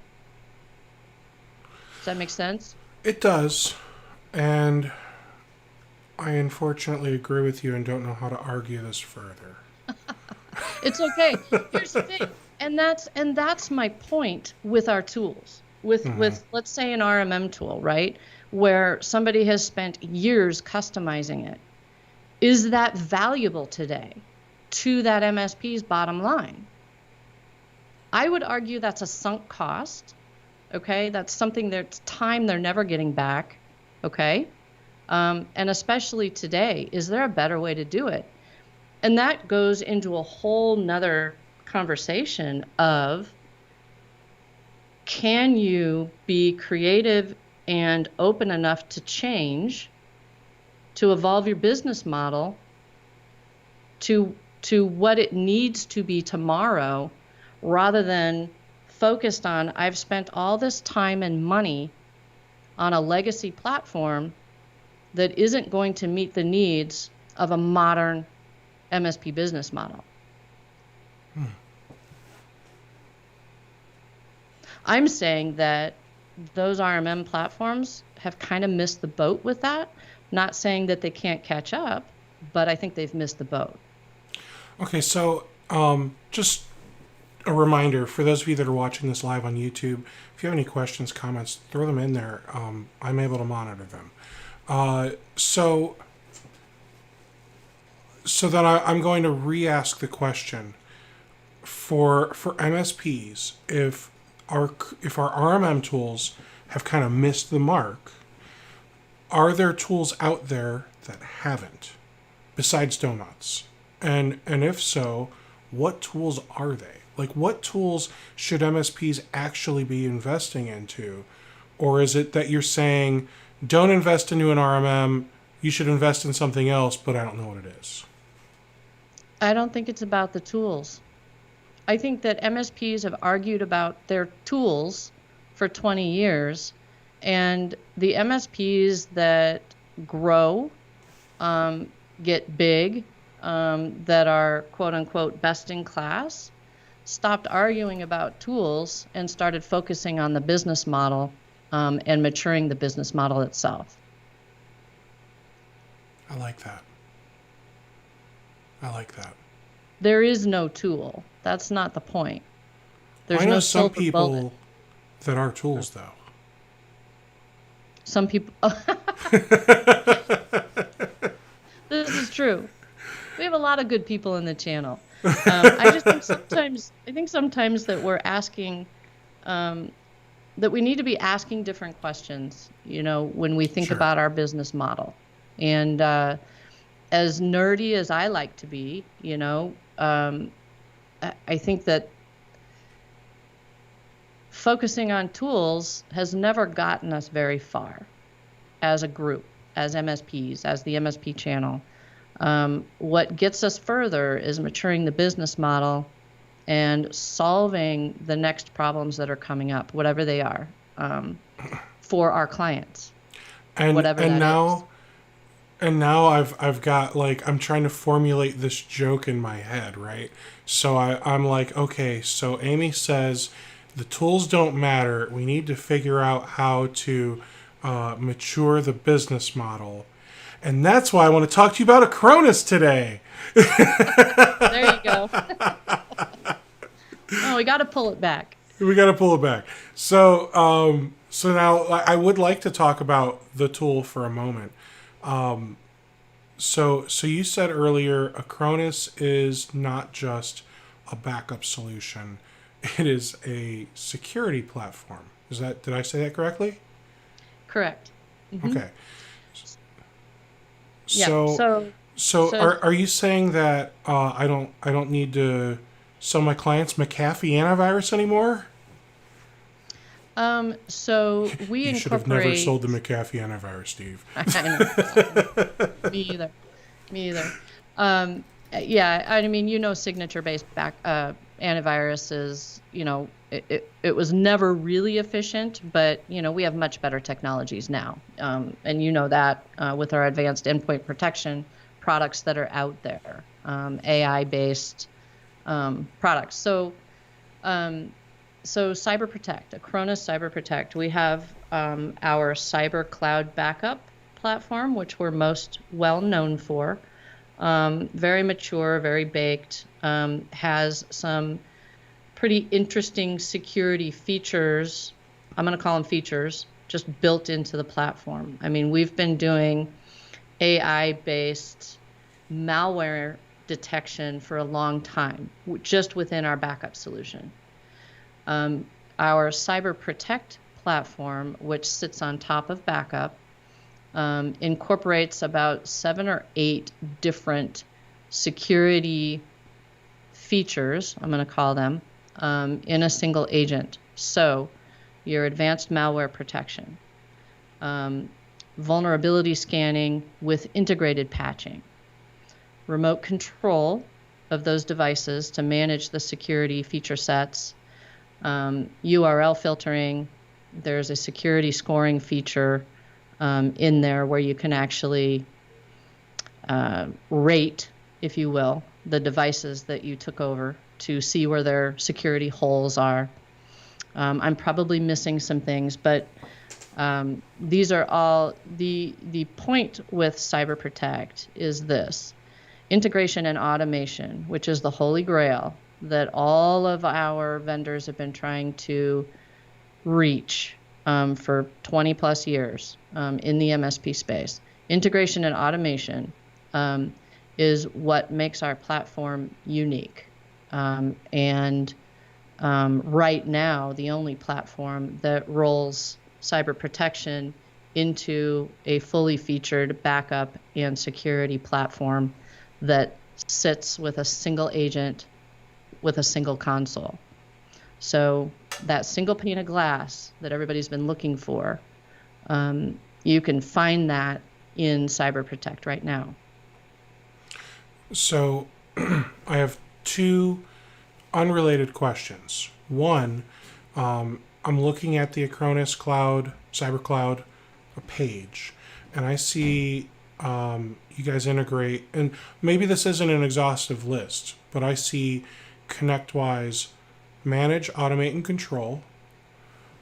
Speaker 2: Does that make sense?
Speaker 1: It does. And I unfortunately agree with you and don't know how to argue this further.
Speaker 2: It's okay. Here's the thing. And that's my point with our tools. With let's say an RMM tool, right? Where somebody has spent years customizing it. Is that valuable today to that MSP's bottom line? I would argue that's a sunk cost. Okay, that's something that's time they're never getting back. Okay, and especially today, is there a better way to do it? And that goes into a whole nother conversation of, can you be creative and open enough to change, to evolve your business model to what it needs to be tomorrow, rather than focused on, I've spent all this time and money on a legacy platform that isn't going to meet the needs of a modern MSP business model. I'm saying that those RMM platforms have kind of missed the boat with that. Not saying that they can't catch up, but I think they've missed the boat. Okay,
Speaker 1: so just a reminder for those of you that are watching this live on YouTube, if you have any questions, comments, throw them in there. I'm able to monitor them. So then I'm going to re-ask the question for MSPs, if our RMM tools have kind of missed the mark, are there tools out there that haven't, besides Donuts? And if so, what tools are they? Like, what tools should MSPs actually be investing into? Or is it that you're saying, don't invest into an RMM, you should invest in something else, but I don't know what it is?
Speaker 2: I don't think it's about the tools. I think that MSPs have argued about their tools for 20 years, And the MSPs that grow, get big, that are quote unquote best in class, stopped arguing about tools and started focusing on the business model, and maturing the business model itself.
Speaker 1: I like that.
Speaker 2: There is no tool. That's not the point. There's
Speaker 1: I know
Speaker 2: no
Speaker 1: some
Speaker 2: silver
Speaker 1: people
Speaker 2: bullet.
Speaker 1: that are tools, though.
Speaker 2: Some people. This is true. We have a lot of good people in the channel. I just think sometimes that we're asking, that we need to be asking different questions, when we think
Speaker 1: Sure.
Speaker 2: about our business model. And as nerdy as I like to be, I think that focusing on tools has never gotten us very far as a group, as MSPs, as the MSP channel. What gets us further is maturing the business model and solving the next problems that are coming up, whatever they are, for our clients.
Speaker 1: And now I've got, like, I'm trying to formulate this joke in my head, right? So I'm like, okay, so Amy says the tools don't matter. We need to figure out how to mature the business model. And that's why I want to talk to you about Acronis today.
Speaker 2: There you go. Oh, we got to pull it back.
Speaker 1: So, so now I would like to talk about the tool for a moment. So you said earlier, Acronis is not just a backup solution; it is a security platform. Did I say that correctly?
Speaker 2: Correct. Mm-hmm.
Speaker 1: Okay.
Speaker 2: Yeah.
Speaker 1: So are you saying that I don't need to sell my clients McAfee antivirus anymore?
Speaker 2: So we
Speaker 1: You
Speaker 2: incorporate.
Speaker 1: should have never sold the McAfee antivirus, Steve.
Speaker 2: I know. Me either. Yeah, I mean, signature-based antivirus is, it was never really efficient, but, we have much better technologies now. And that with our advanced endpoint protection products that are out there, AI-based products. So Cyber Protect, Acronis Cyber Protect, we have our cyber cloud backup platform, which we're most well known for. Very mature, very baked, has some pretty interesting security features. I'm going to call them features, just built into the platform. I mean, we've been doing AI-based malware detection for a long time, just within our backup solution. Our Cyber Protect platform, which sits on top of backup, incorporates about 7 or 8 different security features, I'm going to call them, in a single agent. So your advanced malware protection, vulnerability scanning with integrated patching, remote control of those devices to manage the security feature sets, URL filtering. There's a security scoring feature in there where you can actually rate, if you will, the devices that you took over to see where their security holes are. I'm probably missing some things, but these are all the point with Cyber Protect is this: integration and automation, which is the holy grail that all of our vendors have been trying to reach for 20 plus years in the MSP space. Integration and automation is what makes our platform unique. And right now, the only platform that rolls cyber protection into a fully featured backup and security platform that sits with a single agent with a single console. So that single pane of glass that everybody's been looking for, you can find that in Cyber Protect right now.
Speaker 1: So I have 2 unrelated questions. One, I'm looking at the Acronis Cloud CyberCloud page, and I see you guys integrate, and maybe this isn't an exhaustive list, but I see ConnectWise manage, automate, and control.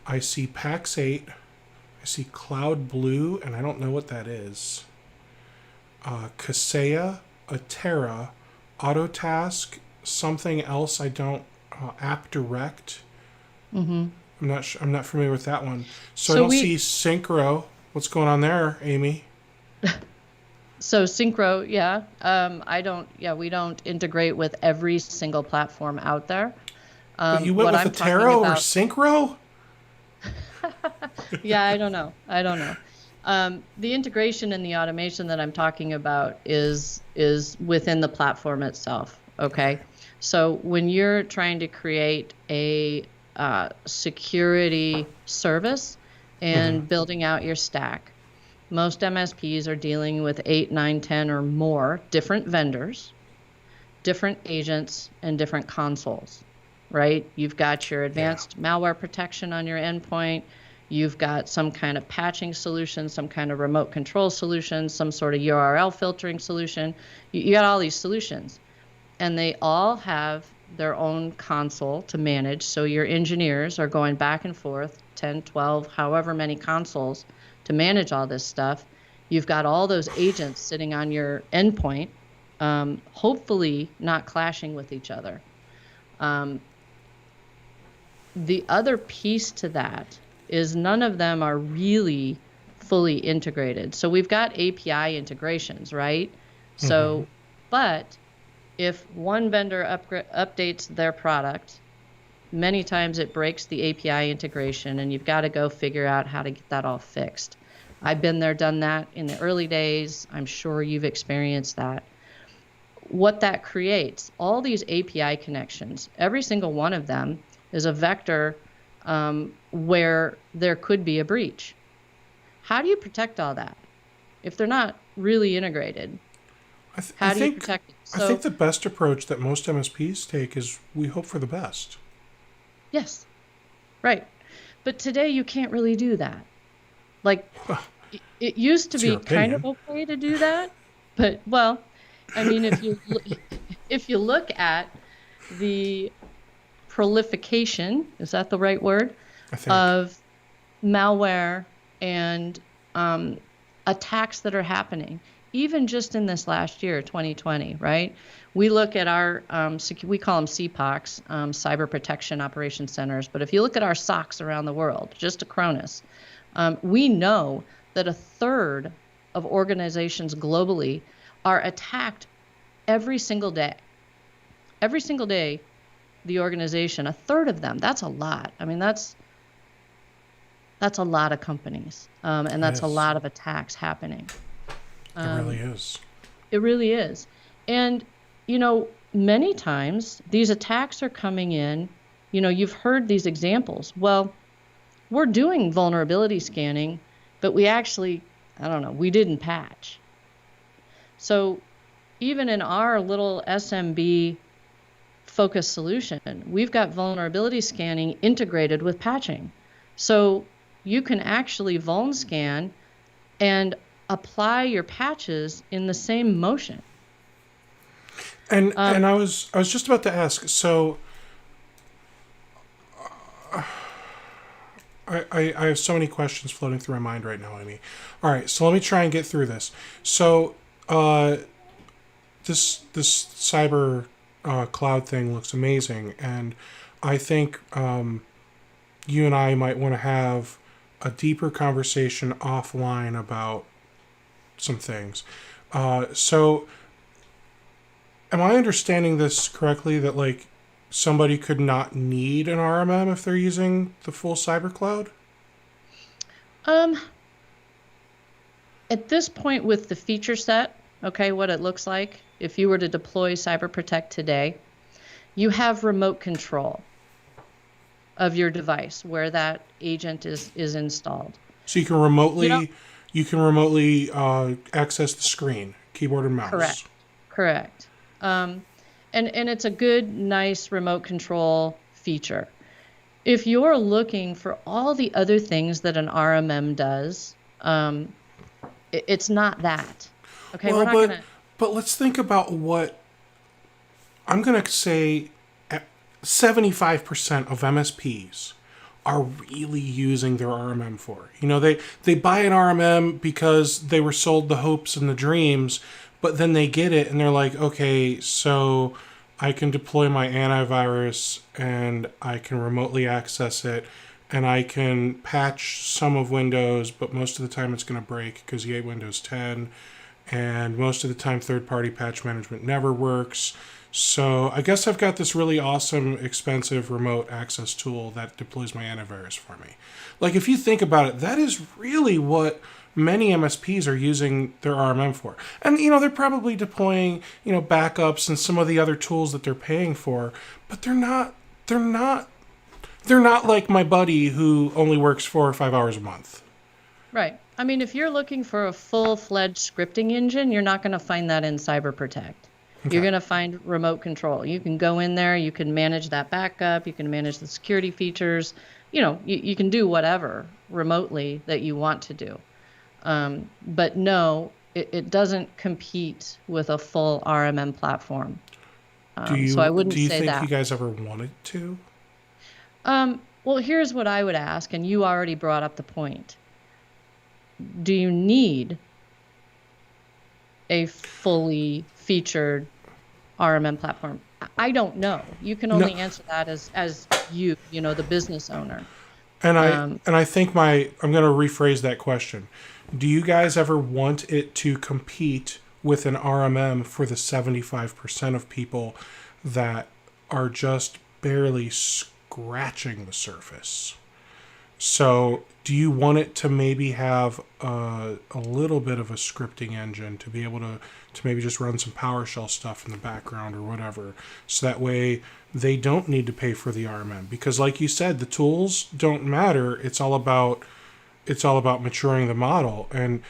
Speaker 1: I see PAX 8. I see Cloud Blue, and I don't know what that is. Kaseya, Atera, Autotask, something else I don't. App Direct.
Speaker 2: Mm-hmm.
Speaker 1: I'm not familiar with that one. So I don't see Synchro. What's going on there, Amy?
Speaker 2: So Synchro, yeah. We don't integrate with every single platform out there.
Speaker 1: But you went with Atera or Synchro?
Speaker 2: Yeah, I don't know. The integration and the automation that I'm talking about is within the platform itself. Okay. So when you're trying to create a security service and building out your stack, most MSPs are dealing with 8, 9, 10 or more different vendors, different agents, and different consoles, right? You've got your advanced malware protection on your endpoint. You've got some kind of patching solution, some kind of remote control solution, some sort of URL filtering solution. You got all these solutions, and they all have their own console to manage. So your engineers are going back and forth, 10, 12, however many consoles to manage all this stuff. You've got all those agents sitting on your endpoint, hopefully not clashing with each other. The other piece to that is none of them are really fully integrated. So we've got API integrations, right? So, but if one vendor updates their product, many times it breaks the API integration, and you've got to go figure out how to get that all fixed. I've been there, done that in the early days. I'm sure you've experienced that. What that creates, all these API connections, every single one of them is a vector where there could be a breach. How do you protect all that if they're not really integrated? How do you protect it?
Speaker 1: I think the best approach that most MSPs take is we hope for the best.
Speaker 2: Yes, right. But today you can't really do that. Like, it used to be kind of okay to do that, but well, I mean, if you look at the proliferation, is that the right word, of malware and attacks that are happening, even just in this last year, 2020, right? We look at our, we call them CPOCs, Cyber Protection Operations Centers, but if you look at our SOCs around the world, just Acronis, we know that 1/3 of organizations globally are attacked every single day. Every single day, the organization, 1/3 of them, that's a lot. I mean, that's a lot of companies, and that's a lot of attacks happening.
Speaker 1: It really is.
Speaker 2: It really is. And, many times these attacks are coming in, you've heard these examples. Well, we're doing vulnerability scanning, but we actually, we didn't patch. So even in our little SMB focused solution, we've got vulnerability scanning integrated with patching. So you can actually vuln scan and apply your patches in the same motion.
Speaker 1: And I was just about to ask. So I have so many questions floating through my mind right now, Amy. All right, so let me try and get through this. So this cyber cloud thing looks amazing, and I think you and I might want to have a deeper conversation offline about some things. So am I understanding this correctly, that like somebody could not need an RMM if they're using the full cyber cloud?
Speaker 2: At this point with the feature set, okay, what it looks like, if you were to deploy Cyber Protect today, you have remote control of your device where that agent is installed.
Speaker 1: So you can remotely access the screen, keyboard and mouse.
Speaker 2: Correct. And it's a good, nice remote control feature. if you're looking for all the other things that an RMM does, it's not that. Okay,
Speaker 1: Well, but let's think about what I'm going to say. 75% of MSPs are really using their RMM for. They buy an RMM because they were sold the hopes and the dreams, but then they get it and they're like, okay, so I can deploy my antivirus and I can remotely access it and I can patch some of Windows, but most of the time it's going to break because you hate Windows 10, and most of the time third-party patch management never works. So I guess I've got this really awesome, expensive remote access tool that deploys my antivirus for me. Like, if you think about it, that is really what many MSPs are using their RMM for. And, they're probably deploying, backups and some of the other tools that they're paying for, but they're not like my buddy who only works 4 or 5 hours a month.
Speaker 2: Right. I mean, if you're looking for a full-fledged scripting engine, you're not going to find that in CyberProtect. Okay. You're going to find remote control. You can go in there, you can manage that backup, you can manage the security features. You can do whatever remotely that you want to do. But no, it doesn't compete with a full RMM platform. So I wouldn't say that.
Speaker 1: Do you think you guys ever wanted to?
Speaker 2: Well, here's what I would ask, and you already brought up the point. Do you need a fully featured RMM platform? I don't know. You can only answer that as you, the business owner.
Speaker 1: And I think I'm going to rephrase that question. Do you guys ever want it to compete with an RMM for the 75% of people that are just barely scratching the surface? So do you want it to maybe have a little bit of a scripting engine to be able to maybe just run some PowerShell stuff in the background or whatever, so that way they don't need to pay for the RMM? Because like you said, the tools don't matter. It's all about maturing the model. And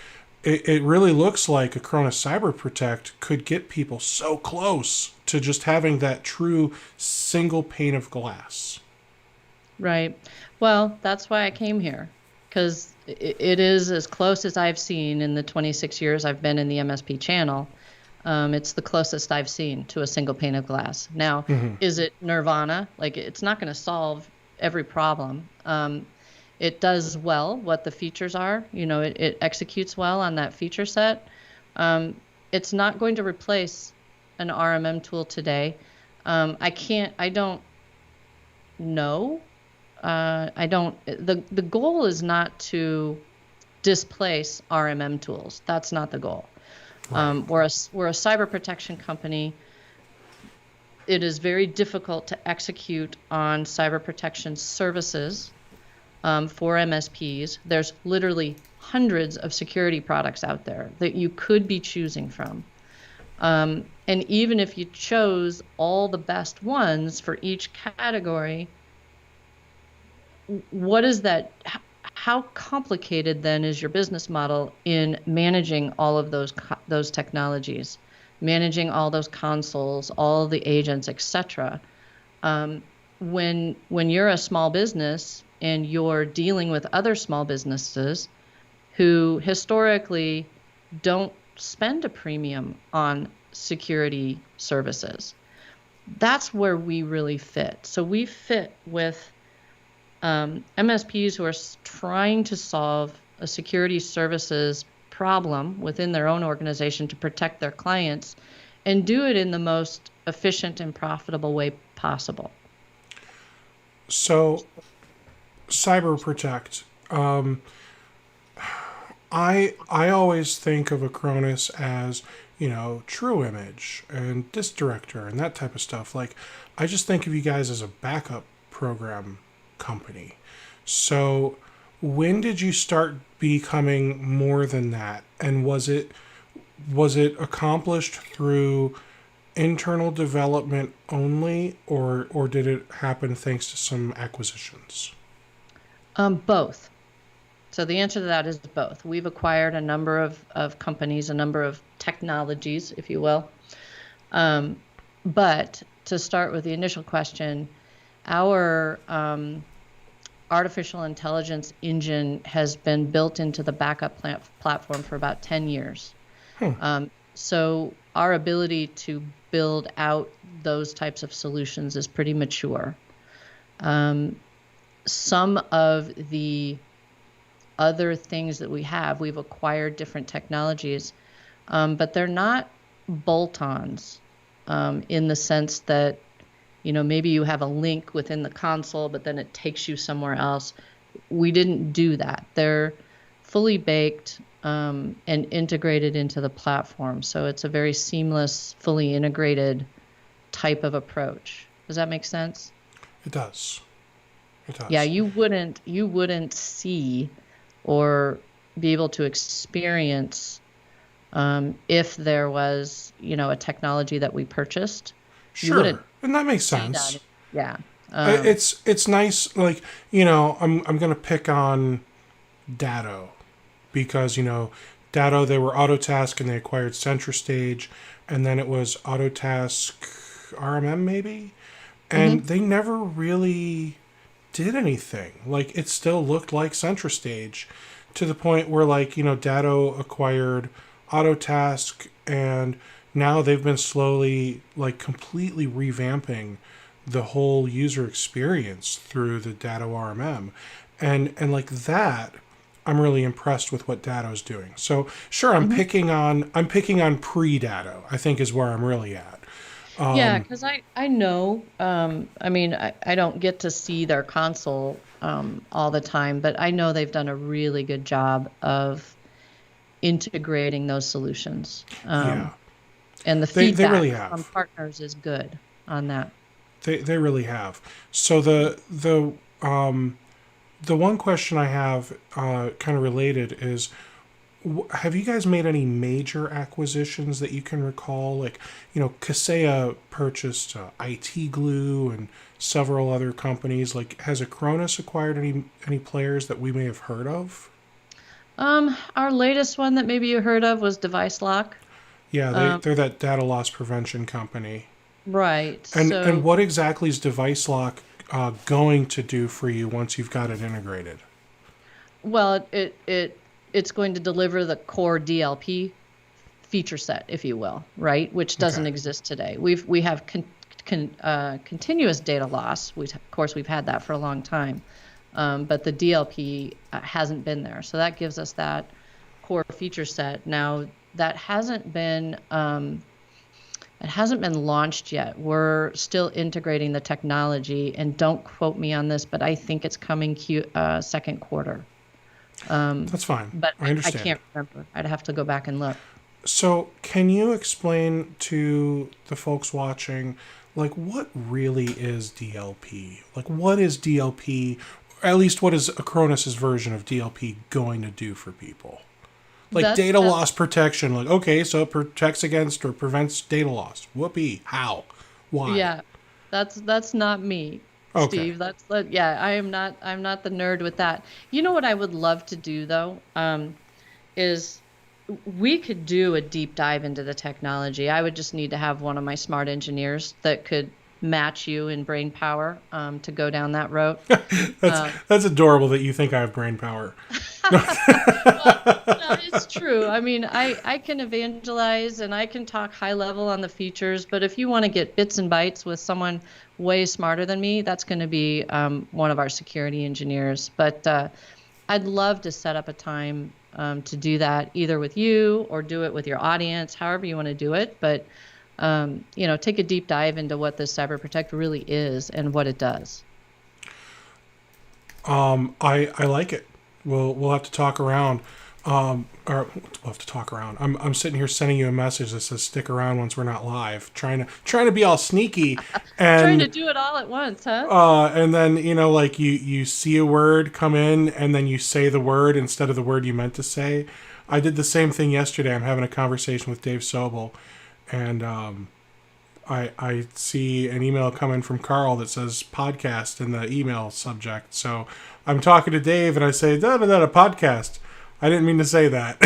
Speaker 1: it really looks like Acronis CyberProtect could get people so close to just having that true single pane of glass.
Speaker 2: Right. Well, that's why I came here, because it is as close as I've seen in the 26 years I've been in the MSP channel. It's the closest I've seen to a single pane of glass. Now, Is it nirvana? Like, it's not going to solve every problem. It does well what the features are. It executes well on that feature set. It's not going to replace an RMM tool today. I don't know. The goal is not to displace RMM tools. That's not the goal. Right. We're a cyber protection company. It is very difficult to execute on cyber protection services for MSPs. There's literally hundreds of security products out there that you could be choosing from. And even if you chose all the best ones for each category, what is that? How complicated then is your business model in managing all of those technologies, managing all those consoles, all the agents, etc.? When you're a small business and you're dealing with other small businesses who historically don't spend a premium on security services, that's where we really fit. So we fit with MSPs who are trying to solve a security services problem within their own organization to protect their clients and do it in the most efficient and profitable way possible.
Speaker 1: So, CyberProtect. I always think of Acronis as, True Image and Disk Director and that type of stuff. Like, I just think of you guys as a backup program company. So when did you start becoming more than that? And was it accomplished through internal development only, or did it happen thanks to some acquisitions?
Speaker 2: Both. So the answer to that is both. We've acquired a number of companies, a number of technologies, if you will. But to start with the initial question, our artificial intelligence engine has been built into the backup platform for about 10 years. So our ability to build out those types of solutions is pretty mature. Some of the other things that we've acquired different technologies, but they're not bolt-ons in the sense that, maybe you have a link within the console, but then it takes you somewhere else. We didn't do that. They're fully baked and integrated into the platform. So it's a very seamless, fully integrated type of approach. Does that make sense?
Speaker 1: It does. It does.
Speaker 2: Yeah, you wouldn't see or be able to experience if there was, a technology that we purchased.
Speaker 1: Sure, and that makes sense.
Speaker 2: Yeah.
Speaker 1: It's nice, like, I'm going to pick on Datto because, Datto, they were Autotask and they acquired CentraStage, and then it was Autotask RMM maybe, and they never really did anything. Like, it still looked like CentraStage to the point where, like, Datto acquired Autotask, and now they've been slowly, like, completely revamping the whole user experience through the Datto RMM. And like that, I'm really impressed with what Datto's doing. So sure, I'm picking on pre-Datto, I think is where I'm really at.
Speaker 2: Yeah, because I know, I don't get to see their console all the time, but I know they've done a really good job of integrating those solutions. And the feedback
Speaker 1: really have.
Speaker 2: from partners is good on that.
Speaker 1: They really have. So the one question I have kind of related is, have you guys made any major acquisitions that you can recall? Like, Kaseya purchased IT Glue and several other companies. Like, has Acronis acquired any players that we may have heard of?
Speaker 2: Our latest one that maybe you heard of was Device Lock.
Speaker 1: Yeah, they're that data loss prevention company.
Speaker 2: Right.
Speaker 1: And what exactly is Device Lock going to do for you once you've got it integrated?
Speaker 2: Well, it's going to deliver the core DLP feature set, if you will, right? Which doesn't exist today. We have continuous data loss. Of course, we've had that for a long time, but the DLP hasn't been there. So that gives us that core feature set. Now, that hasn't been launched yet. We're still integrating the technology, and don't quote me on this, but I think it's coming second quarter.
Speaker 1: That's fine.
Speaker 2: But
Speaker 1: I understand.
Speaker 2: I can't remember. I'd have to go back and look.
Speaker 1: So can you explain to the folks watching, like, what really is DLP? Like, what is DLP? Or at least what is Acronis' version of DLP going to do for people? Like, data loss protection. Like, okay, so it protects against or prevents data loss. Whoopee. How? Why?
Speaker 2: Yeah, that's not me, Steve. I'm not the nerd with that. You know what I would love to do though, is we could do a deep dive into the technology. I would just need to have one of my smart engineers that could match you in brain power to go down that road.
Speaker 1: That's adorable that you think I have brain power.
Speaker 2: Well, no, it's true. I mean, I can evangelize and I can talk high level on the features, but if you want to get bits and bytes with someone way smarter than me, that's going to be one of our security engineers. But I'd love to set up a time to do that either with you or do it with your audience, however you want to do it. But, take a deep dive into what this Cyber Protect really is and what it does.
Speaker 1: I like it. We'll have to talk around. Or we'll have to talk around. I'm sitting here sending you a message that says stick around once we're not live. Trying to be all sneaky and
Speaker 2: trying to do it all at once, huh?
Speaker 1: And then like you see a word come in and then you say the word instead of the word you meant to say. I did the same thing yesterday. I'm having a conversation with Dave Sobel, and I see an email coming from Carl that says podcast in the email subject. So I'm talking to Dave and I say, da podcast. I didn't mean to say that.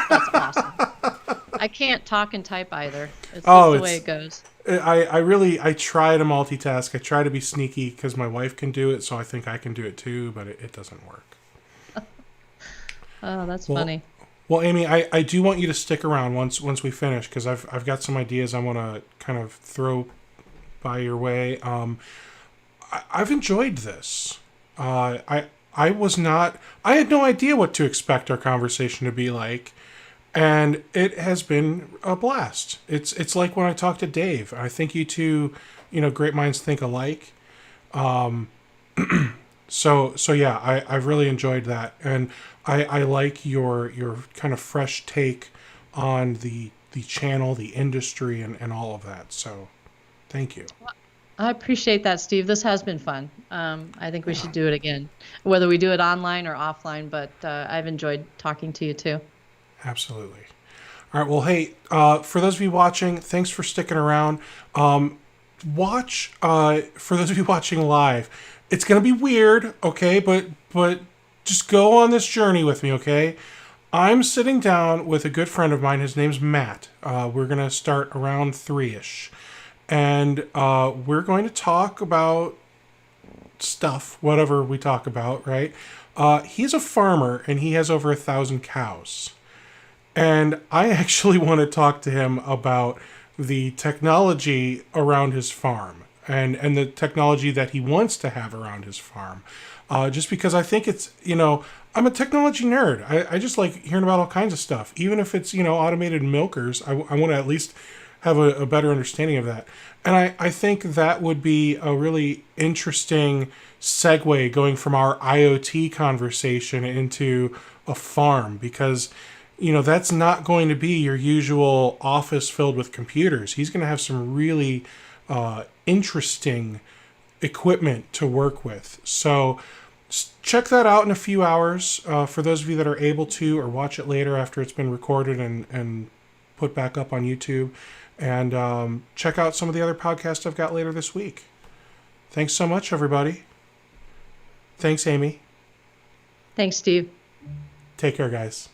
Speaker 2: That's awesome. I can't talk and type either. It's just the way it goes.
Speaker 1: I try to multitask. I try to be sneaky because my wife can do it, so I think I can do it too, but it doesn't work.
Speaker 2: Oh, that's funny.
Speaker 1: Well, Amy, I do want you to stick around once we finish because I've got some ideas I want to kind of throw by your way. I've enjoyed this. I was not. I had no idea what to expect our conversation to be like, and it has been a blast. It's like when I talked to Dave. I think you two, great minds think alike. So yeah, I've really enjoyed that, and I like your kind of fresh take on the channel, the industry, and all of that. So, thank you.
Speaker 2: I appreciate that, Steve. This has been fun. I think we should do it again, whether we do it online or offline. But I've enjoyed talking to you too.
Speaker 1: Absolutely. All right. Well, hey, for those of you watching, thanks for sticking around. Watch for those of you watching live. It's gonna be weird, okay? But just go on this journey with me, okay? I'm sitting down with a good friend of mine. His name's Matt. We're gonna start around 3-ish, and we're going to talk about stuff, whatever we talk about, right? He's a farmer and he has over 1,000 cows, and I actually want to talk to him about the technology around his farm and the technology that he wants to have around his farm. Just because I think it's, I'm a technology nerd. I just like hearing about all kinds of stuff. Even if it's, automated milkers, I want to at least have a better understanding of that. And I think that would be a really interesting segue going from our IoT conversation into a farm, because, that's not going to be your usual office filled with computers. He's going to have some really interesting equipment to work with. So check that out in a few hours for those of you that are able to, or watch it later after it's been recorded and put back up on YouTube. And check out some of the other podcasts I've got later this week. Thanks so much, everybody. Thanks, Amy.
Speaker 2: Thanks, Steve.
Speaker 1: Take care, guys.